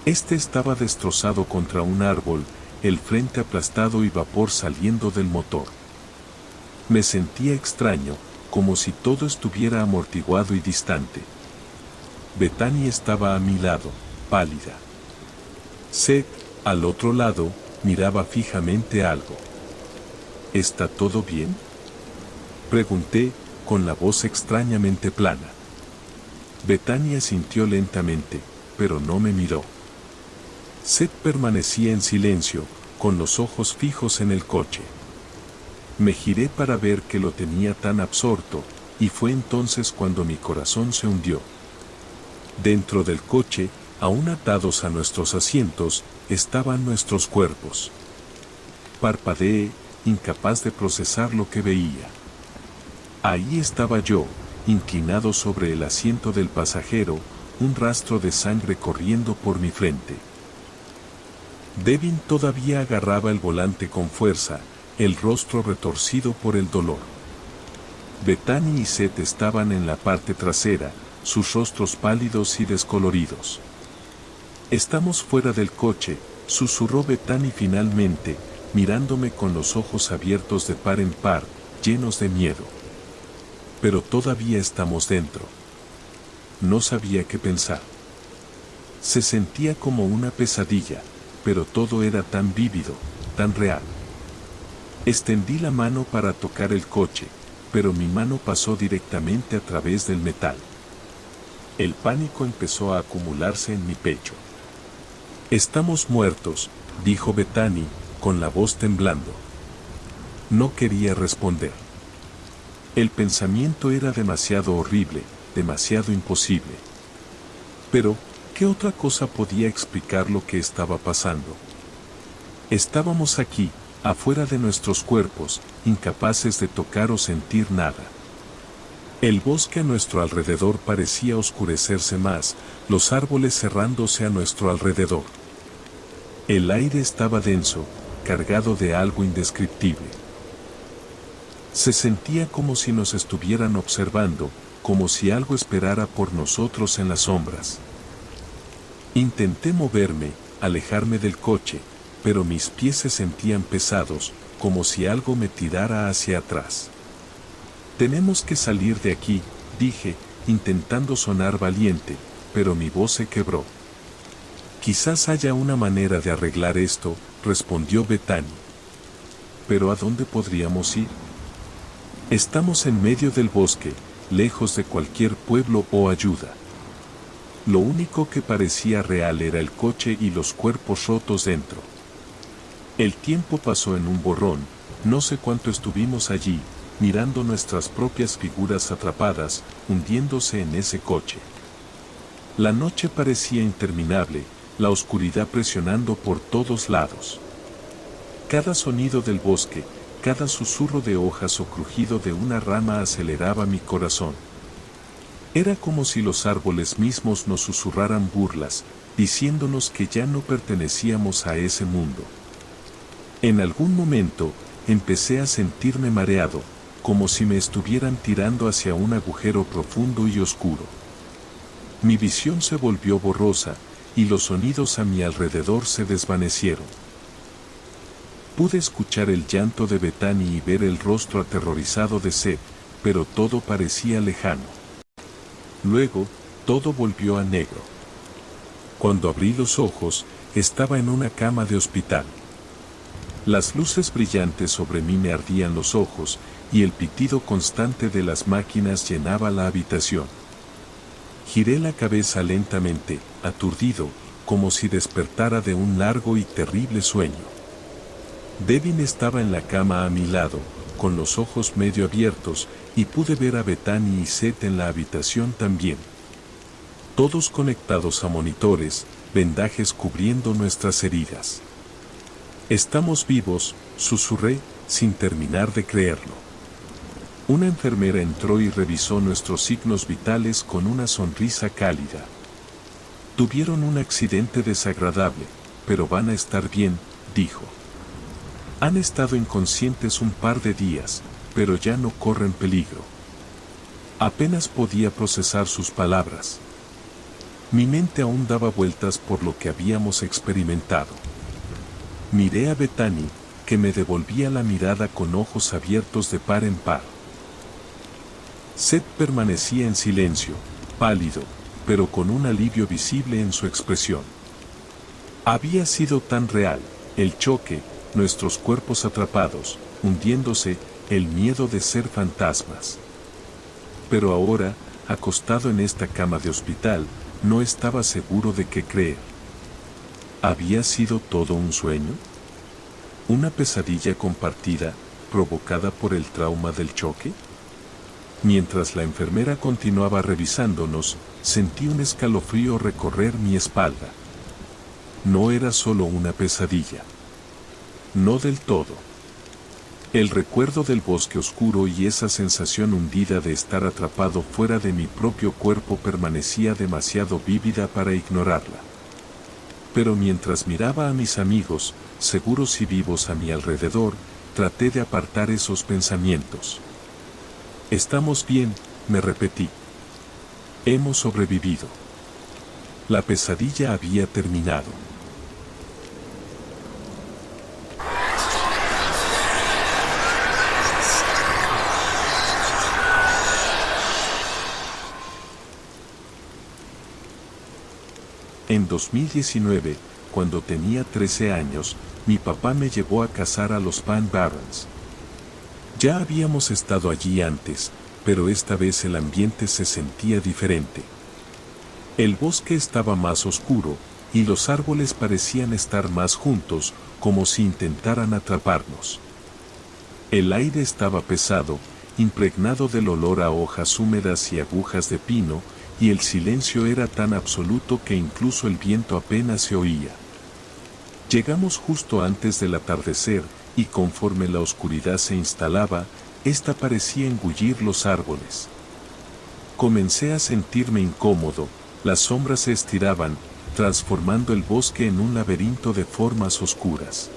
Este estaba destrozado contra un árbol, el frente aplastado y vapor saliendo del motor. Me sentía extraño, como si todo estuviera amortiguado y distante. Bethany estaba a mi lado, pálida. Seth, al otro lado, miraba fijamente algo. ¿Está todo bien?, pregunté, con la voz extrañamente plana. Bethany asintió lentamente, pero no me miró. Seth permanecía en silencio, con los ojos fijos en el coche. Me giré para ver que lo tenía tan absorto, y fue entonces cuando mi corazón se hundió. Dentro del coche, aún atados a nuestros asientos, estaban nuestros cuerpos. Parpadeé, incapaz de procesar lo que veía. Ahí estaba yo, inclinado sobre el asiento del pasajero, un rastro de sangre corriendo por mi frente. Devin todavía agarraba el volante con fuerza, el rostro retorcido por el dolor. Bethany y Seth estaban en la parte trasera, sus rostros pálidos y descoloridos. «Estamos fuera del coche», susurró Bethany finalmente, mirándome con los ojos abiertos de par en par, llenos de miedo. «Pero todavía estamos dentro». No sabía qué pensar. Se sentía como una pesadilla, pero todo era tan vívido, tan real. Extendí la mano para tocar el coche, pero mi mano pasó directamente a través del metal. El pánico empezó a acumularse en mi pecho. «Estamos muertos», dijo Bethany, con la voz temblando. No quería responder. El pensamiento era demasiado horrible, demasiado imposible. Pero, ¿qué otra cosa podía explicar lo que estaba pasando? Estábamos aquí, afuera de nuestros cuerpos, incapaces de tocar o sentir nada. El bosque a nuestro alrededor parecía oscurecerse más, los árboles cerrándose a nuestro alrededor. El aire estaba denso, cargado de algo indescriptible. Se sentía como si nos estuvieran observando, como si algo esperara por nosotros en las sombras. Intenté moverme, alejarme del coche, pero mis pies se sentían pesados, como si algo me tirara hacia atrás. «Tenemos que salir de aquí», dije, intentando sonar valiente, pero mi voz se quebró. «Quizás haya una manera de arreglar esto», respondió Bethany. «¿Pero a dónde podríamos ir? Estamos en medio del bosque, lejos de cualquier pueblo o ayuda». Lo único que parecía real era el coche y los cuerpos rotos dentro. El tiempo pasó en un borrón, no sé cuánto estuvimos allí, mirando nuestras propias figuras atrapadas, hundiéndose en ese coche. La noche parecía interminable, la oscuridad presionando por todos lados. Cada sonido del bosque, cada susurro de hojas o crujido de una rama aceleraba mi corazón. Era como si los árboles mismos nos susurraran burlas, diciéndonos que ya no pertenecíamos a ese mundo. En algún momento, empecé a sentirme mareado, como si me estuvieran tirando hacia un agujero profundo y oscuro. Mi visión se volvió borrosa, y los sonidos a mi alrededor se desvanecieron. Pude escuchar el llanto de Bethany y ver el rostro aterrorizado de Seth, pero todo parecía lejano. Luego, todo volvió a negro. Cuando abrí los ojos, estaba en una cama de hospital. Las luces brillantes sobre mí me ardían los ojos, y el pitido constante de las máquinas llenaba la habitación. Giré la cabeza lentamente, aturdido, como si despertara de un largo y terrible sueño. Devin estaba en la cama a mi lado, con los ojos medio abiertos, y pude ver a Bethany y Seth en la habitación también. Todos conectados a monitores, vendajes cubriendo nuestras heridas. «Estamos vivos», susurré, sin terminar de creerlo. Una enfermera entró y revisó nuestros signos vitales con una sonrisa cálida. «Tuvieron un accidente desagradable, pero van a estar bien», dijo. «Han estado inconscientes un par de días, pero ya no corren peligro». Apenas podía procesar sus palabras. Mi mente aún daba vueltas por lo que habíamos experimentado. Miré a Bethany, que me devolvía la mirada con ojos abiertos de par en par. Seth permanecía en silencio, pálido, pero con un alivio visible en su expresión. Había sido tan real, el choque, nuestros cuerpos atrapados, hundiéndose, el miedo de ser fantasmas. Pero ahora, acostado en esta cama de hospital, no estaba seguro de qué creer. ¿Había sido todo un sueño? ¿Una pesadilla compartida, provocada por el trauma del choque? Mientras la enfermera continuaba revisándonos, sentí un escalofrío recorrer mi espalda. No era solo una pesadilla. No del todo. El recuerdo del bosque oscuro y esa sensación hundida de estar atrapado fuera de mi propio cuerpo permanecía demasiado vívida para ignorarla. Pero mientras miraba a mis amigos, seguros y vivos a mi alrededor, traté de apartar esos pensamientos. «Estamos bien», me repetí. «Hemos sobrevivido». La pesadilla había terminado. En 2019, cuando tenía 13 años, mi papá me llevó a cazar a los Pan Barrens. Ya habíamos estado allí antes, pero esta vez el ambiente se sentía diferente. El bosque estaba más oscuro, y los árboles parecían estar más juntos, como si intentaran atraparnos. El aire estaba pesado, impregnado del olor a hojas húmedas y agujas de pino, y el silencio era tan absoluto que incluso el viento apenas se oía. Llegamos justo antes del atardecer, y conforme la oscuridad se instalaba, ésta parecía engullir los árboles. Comencé a sentirme incómodo, las sombras se estiraban, transformando el bosque en un laberinto de formas oscuras.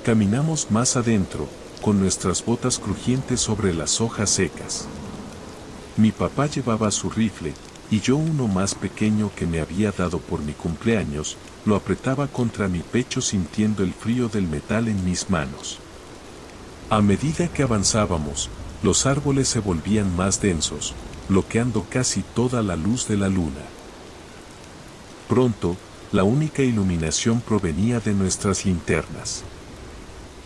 Caminamos más adentro, con nuestras botas crujientes sobre las hojas secas. Mi papá llevaba su rifle, y yo uno más pequeño que me había dado por mi cumpleaños, lo apretaba contra mi pecho sintiendo el frío del metal en mis manos. A medida que avanzábamos, los árboles se volvían más densos, bloqueando casi toda la luz de la luna. Pronto, la única iluminación provenía de nuestras linternas.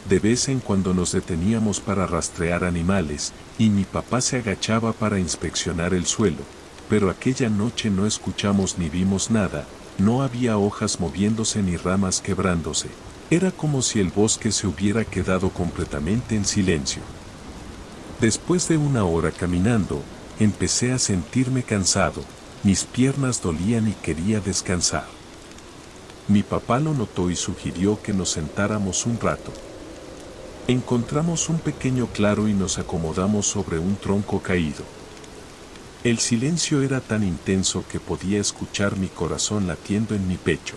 De vez en cuando nos deteníamos para rastrear animales, y mi papá se agachaba para inspeccionar el suelo, pero aquella noche no escuchamos ni vimos nada, no había hojas moviéndose ni ramas quebrándose. Era como si el bosque se hubiera quedado completamente en silencio. Después de una hora caminando, empecé a sentirme cansado, mis piernas dolían y quería descansar. Mi papá lo notó y sugirió que nos sentáramos un rato. Encontramos un pequeño claro y nos acomodamos sobre un tronco caído. El silencio era tan intenso que podía escuchar mi corazón latiendo en mi pecho.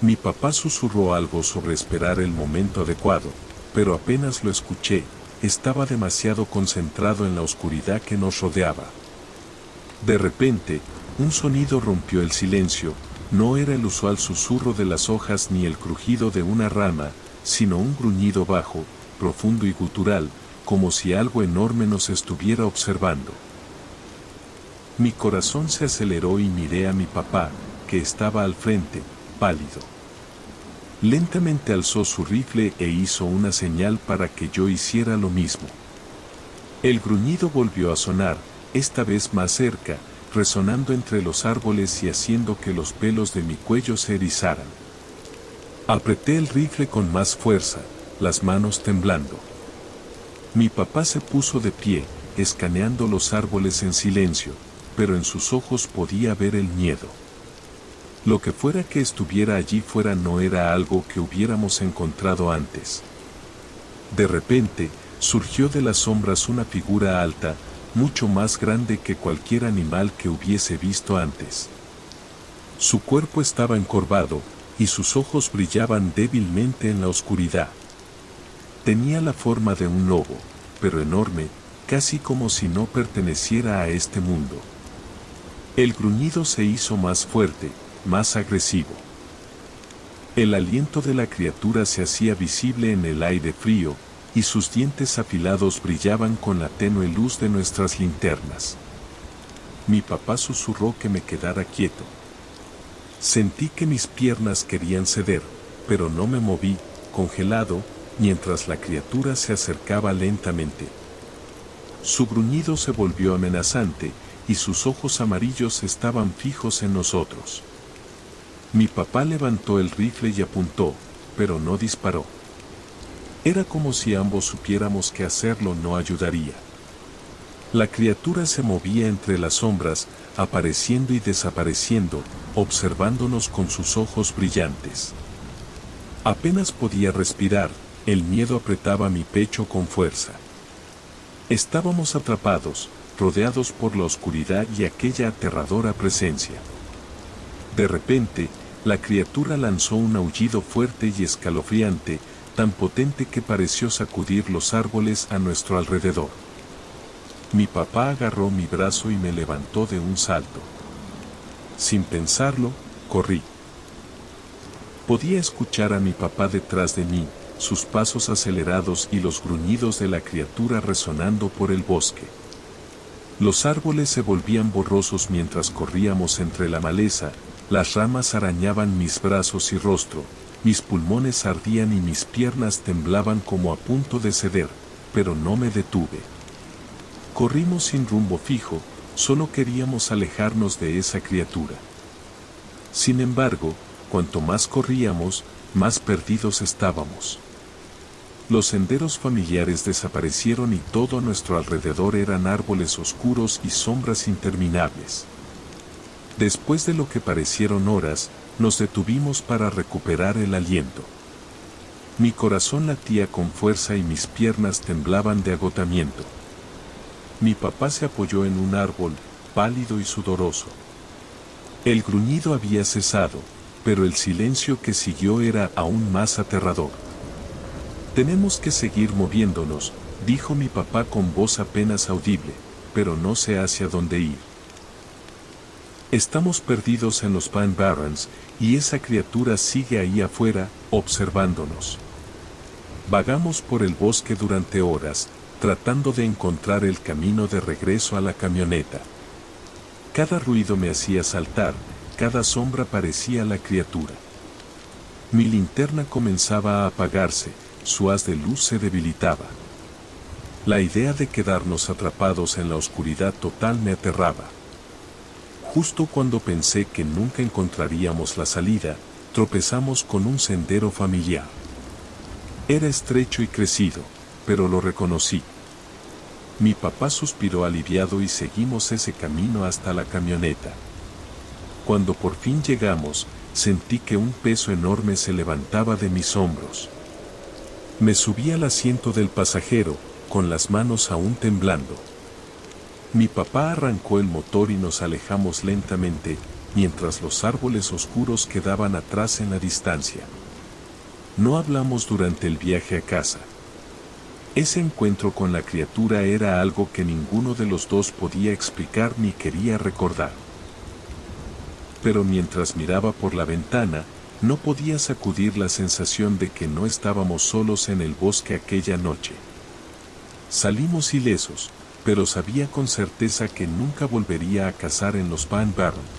Mi papá susurró algo sobre esperar el momento adecuado, pero apenas lo escuché, estaba demasiado concentrado en la oscuridad que nos rodeaba. De repente, un sonido rompió el silencio, no era el usual susurro de las hojas ni el crujido de una rama, sino un gruñido bajo, profundo y gutural, como si algo enorme nos estuviera observando. Mi corazón se aceleró y miré a mi papá, que estaba al frente, pálido. Lentamente alzó su rifle e hizo una señal para que yo hiciera lo mismo. El gruñido volvió a sonar, esta vez más cerca, resonando entre los árboles y haciendo que los pelos de mi cuello se erizaran. Apreté el rifle con más fuerza, las manos temblando. Mi papá se puso de pie, escaneando los árboles en silencio, pero en sus ojos podía ver el miedo. Lo que fuera que estuviera allí fuera no era algo que hubiéramos encontrado antes. De repente, surgió de las sombras una figura alta, mucho más grande que cualquier animal que hubiese visto antes. Su cuerpo estaba encorvado, y sus ojos brillaban débilmente en la oscuridad. Tenía la forma de un lobo, pero enorme, casi como si no perteneciera a este mundo. El gruñido se hizo más fuerte, más agresivo. El aliento de la criatura se hacía visible en el aire frío, y sus dientes afilados brillaban con la tenue luz de nuestras linternas. Mi papá susurró que me quedara quieto. Sentí que mis piernas querían ceder, pero no me moví, congelado, mientras la criatura se acercaba lentamente. Su gruñido se volvió amenazante, y sus ojos amarillos estaban fijos en nosotros. Mi papá levantó el rifle y apuntó, pero no disparó. Era como si ambos supiéramos que hacerlo no ayudaría. La criatura se movía entre las sombras, apareciendo y desapareciendo, observándonos con sus ojos brillantes. Apenas podía respirar, el miedo apretaba mi pecho con fuerza. Estábamos atrapados, rodeados por la oscuridad y aquella aterradora presencia. De repente, la criatura lanzó un aullido fuerte y escalofriante, tan potente que pareció sacudir los árboles a nuestro alrededor. Mi papá agarró mi brazo y me levantó de un salto. Sin pensarlo, corrí. Podía escuchar a mi papá detrás de mí, sus pasos acelerados y los gruñidos de la criatura resonando por el bosque. Los árboles se volvían borrosos mientras corríamos entre la maleza, las ramas arañaban mis brazos y rostro, mis pulmones ardían y mis piernas temblaban como a punto de ceder, pero no me detuve. Corrimos sin rumbo fijo, solo queríamos alejarnos de esa criatura. Sin embargo, cuanto más corríamos, más perdidos estábamos. Los senderos familiares desaparecieron y todo a nuestro alrededor eran árboles oscuros y sombras interminables. Después de lo que parecieron horas, nos detuvimos para recuperar el aliento. Mi corazón latía con fuerza y mis piernas temblaban de agotamiento. Mi papá se apoyó en un árbol, pálido y sudoroso. El gruñido había cesado, pero el silencio que siguió era aún más aterrador. «Tenemos que seguir moviéndonos», dijo mi papá con voz apenas audible, pero no sé hacia dónde ir. Estamos perdidos en los Pine Barrens, y esa criatura sigue ahí afuera, observándonos. Vagamos por el bosque durante horas, tratando de encontrar el camino de regreso a la camioneta. Cada ruido me hacía saltar, cada sombra parecía la criatura. Mi linterna comenzaba a apagarse, su haz de luz se debilitaba. La idea de quedarnos atrapados en la oscuridad total me aterraba. Justo cuando pensé que nunca encontraríamos la salida, tropezamos con un sendero familiar. Era estrecho y crecido, pero lo reconocí. Mi papá suspiró aliviado y seguimos ese camino hasta la camioneta. Cuando por fin llegamos, sentí que un peso enorme se levantaba de mis hombros. Me subí al asiento del pasajero, con las manos aún temblando. Mi papá arrancó el motor y nos alejamos lentamente, mientras los árboles oscuros quedaban atrás en la distancia. No hablamos durante el viaje a casa. Ese encuentro con la criatura era algo que ninguno de los dos podía explicar ni quería recordar. Pero mientras miraba por la ventana, No podía sacudir la sensación de que no estábamos solos en el bosque aquella noche. Salimos ilesos, pero sabía con certeza que nunca volvería a cazar en los Van Baron.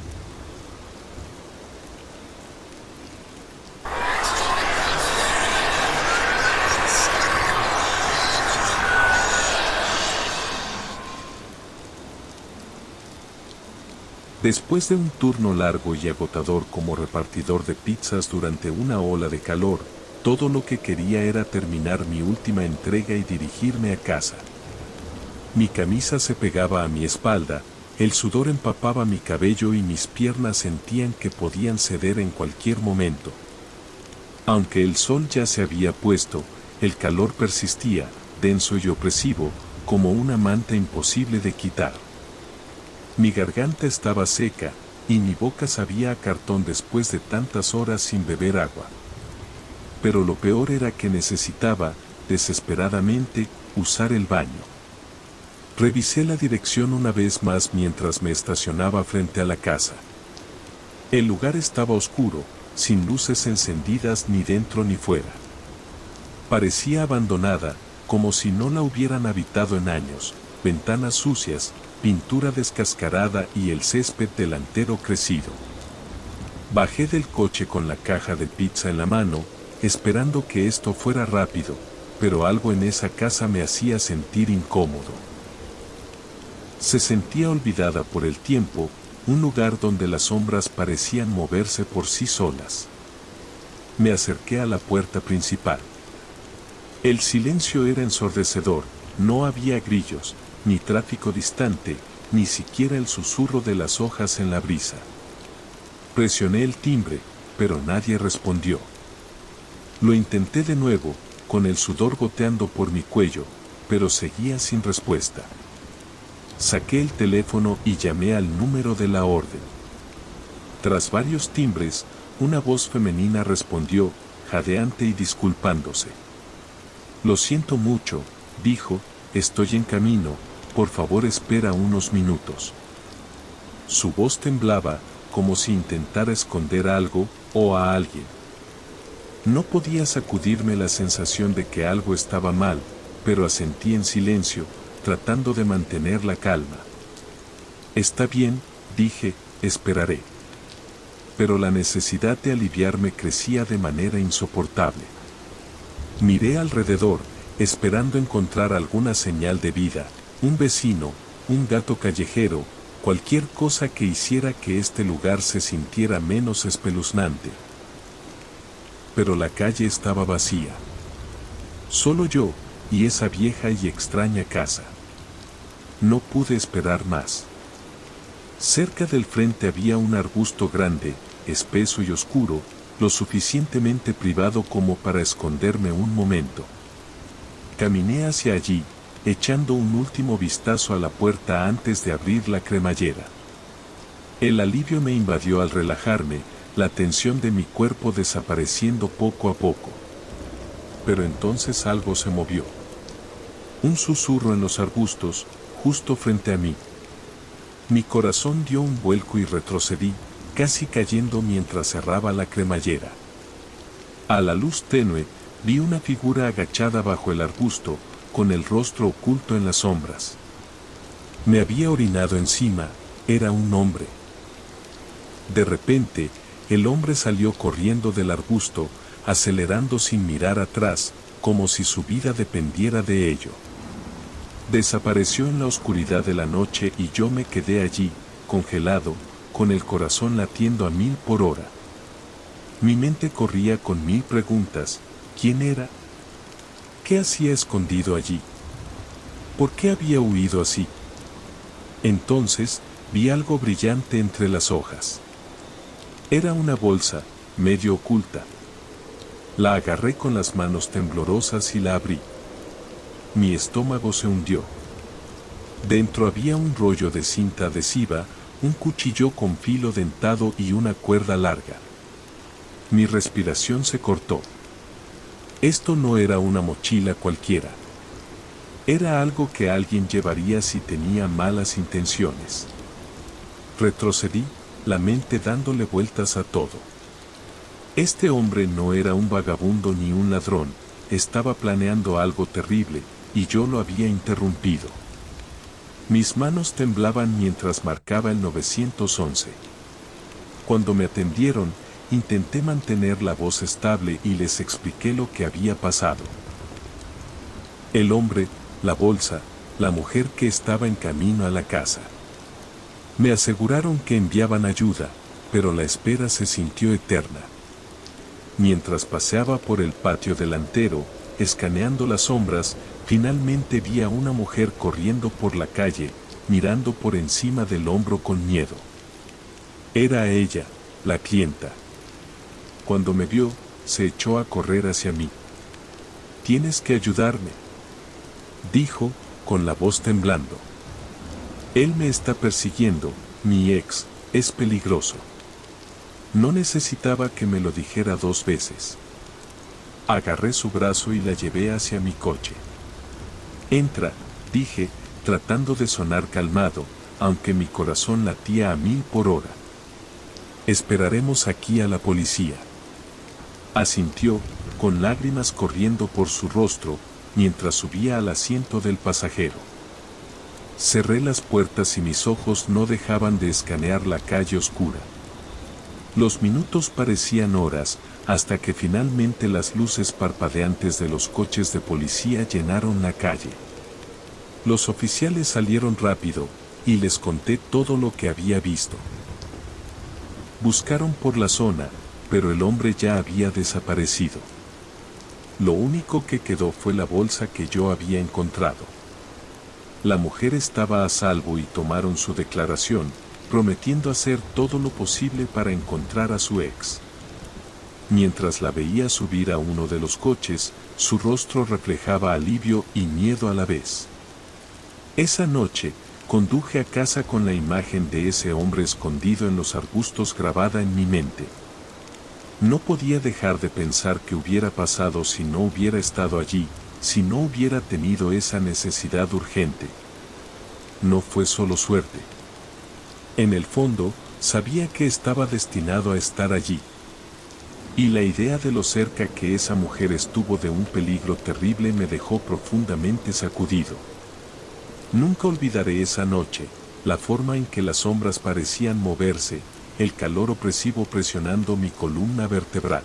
Después de un turno largo y agotador como repartidor de pizzas durante una ola de calor, todo lo que quería era terminar mi última entrega y dirigirme a casa. Mi camisa se pegaba a mi espalda, el sudor empapaba mi cabello y mis piernas sentían que podían ceder en cualquier momento. Aunque el sol ya se había puesto, el calor persistía, denso y opresivo, como una manta imposible de quitar. Mi garganta estaba seca, y mi boca sabía a cartón después de tantas horas sin beber agua. Pero lo peor era que necesitaba, desesperadamente, usar el baño. Revisé la dirección una vez más mientras me estacionaba frente a la casa. El lugar estaba oscuro, sin luces encendidas ni dentro ni fuera. Parecía abandonada, como si no la hubieran habitado en años, ventanas sucias, pintura descascarada y el césped delantero crecido. Bajé del coche con la caja de pizza en la mano, esperando que esto fuera rápido, pero algo en esa casa me hacía sentir incómodo. Se sentía olvidada por el tiempo, un lugar donde las sombras parecían moverse por sí solas. Me acerqué a la puerta principal. El silencio era ensordecedor, no había grillos, ni tráfico distante, ni siquiera el susurro de las hojas en la brisa. Presioné el timbre, pero nadie respondió. Lo intenté de nuevo, con el sudor goteando por mi cuello, pero seguía sin respuesta. Saqué el teléfono y llamé al número de la orden. Tras varios timbres, una voz femenina respondió, jadeante y disculpándose. «Lo siento mucho», dijo, «estoy en camino, por favor espera unos minutos». Su voz temblaba, como si intentara esconder algo, o a alguien. No podía sacudirme la sensación de que algo estaba mal, pero asentí en silencio, tratando de mantener la calma. «Está bien», dije, «esperaré». Pero la necesidad de aliviarme crecía de manera insoportable. Miré alrededor, esperando encontrar alguna señal de vida, un vecino, un gato callejero, cualquier cosa que hiciera que este lugar se sintiera menos espeluznante. Pero la calle estaba vacía. Solo yo, y esa vieja y extraña casa. No pude esperar más. Cerca del frente había un arbusto grande, espeso y oscuro, lo suficientemente privado como para esconderme un momento. Caminé hacia allí, echando un último vistazo a la puerta antes de abrir la cremallera. El alivio me invadió al relajarme, la tensión de mi cuerpo desapareciendo poco a poco. Pero entonces algo se movió. Un susurro en los arbustos, justo frente a mí. Mi corazón dio un vuelco y retrocedí, casi cayendo mientras cerraba la cremallera. A la luz tenue, vi una figura agachada bajo el arbusto, con el rostro oculto en las sombras. Me había orinado encima, era un hombre. De repente, el hombre salió corriendo del arbusto, acelerando sin mirar atrás, como si su vida dependiera de ello. Desapareció en la oscuridad de la noche y yo me quedé allí, congelado, con el corazón latiendo a 1000 por hora. Mi mente corría con 1000 preguntas. ¿Quién era? ¿Qué hacía escondido allí? ¿Por qué había huido así? Entonces, vi algo brillante entre las hojas. Era una bolsa, medio oculta. La agarré con las manos temblorosas y la abrí. Mi estómago se hundió. Dentro había un rollo de cinta adhesiva, un cuchillo con filo dentado y una cuerda larga. Mi respiración se cortó. Esto no era una mochila cualquiera. Era algo que alguien llevaría si tenía malas intenciones. Retrocedí, la mente dándole vueltas a todo. Este hombre no era un vagabundo ni un ladrón, estaba planeando algo terrible, y yo lo había interrumpido. Mis manos temblaban mientras marcaba el 911. Cuando me atendieron, intenté mantener la voz estable y les expliqué lo que había pasado. El hombre, la bolsa, la mujer que estaba en camino a la casa. Me aseguraron que enviaban ayuda, pero la espera se sintió eterna. Mientras paseaba por el patio delantero, escaneando las sombras, finalmente vi a una mujer corriendo por la calle, mirando por encima del hombro con miedo. Era ella, la clienta. Cuando me vio, se echó a correr hacia mí. «Tienes que ayudarme», dijo, con la voz temblando. «Él me está persiguiendo, mi ex, es peligroso». No necesitaba que me lo dijera 2 veces. Agarré su brazo y la llevé hacia mi coche. «Entra», dije, tratando de sonar calmado, aunque mi corazón latía a 1000 por hora. «Esperaremos aquí a la policía». Asintió, con lágrimas corriendo por su rostro, mientras subía al asiento del pasajero. Cerré las puertas y mis ojos no dejaban de escanear la calle oscura. Los minutos parecían horas, hasta que finalmente las luces parpadeantes de los coches de policía llenaron la calle. Los oficiales salieron rápido, y les conté todo lo que había visto. Buscaron por la zona, pero el hombre ya había desaparecido. Lo único que quedó fue la bolsa que yo había encontrado. La mujer estaba a salvo y tomaron su declaración, prometiendo hacer todo lo posible para encontrar a su ex. Mientras la veía subir a uno de los coches, su rostro reflejaba alivio y miedo a la vez. Esa noche, conduje a casa con la imagen de ese hombre escondido en los arbustos grabada en mi mente. No podía dejar de pensar qué hubiera pasado si no hubiera estado allí, si no hubiera tenido esa necesidad urgente. No fue solo suerte. En el fondo, sabía que estaba destinado a estar allí. Y la idea de lo cerca que esa mujer estuvo de un peligro terrible me dejó profundamente sacudido. Nunca olvidaré esa noche, la forma en que las sombras parecían moverse, el calor opresivo presionando mi columna vertebral.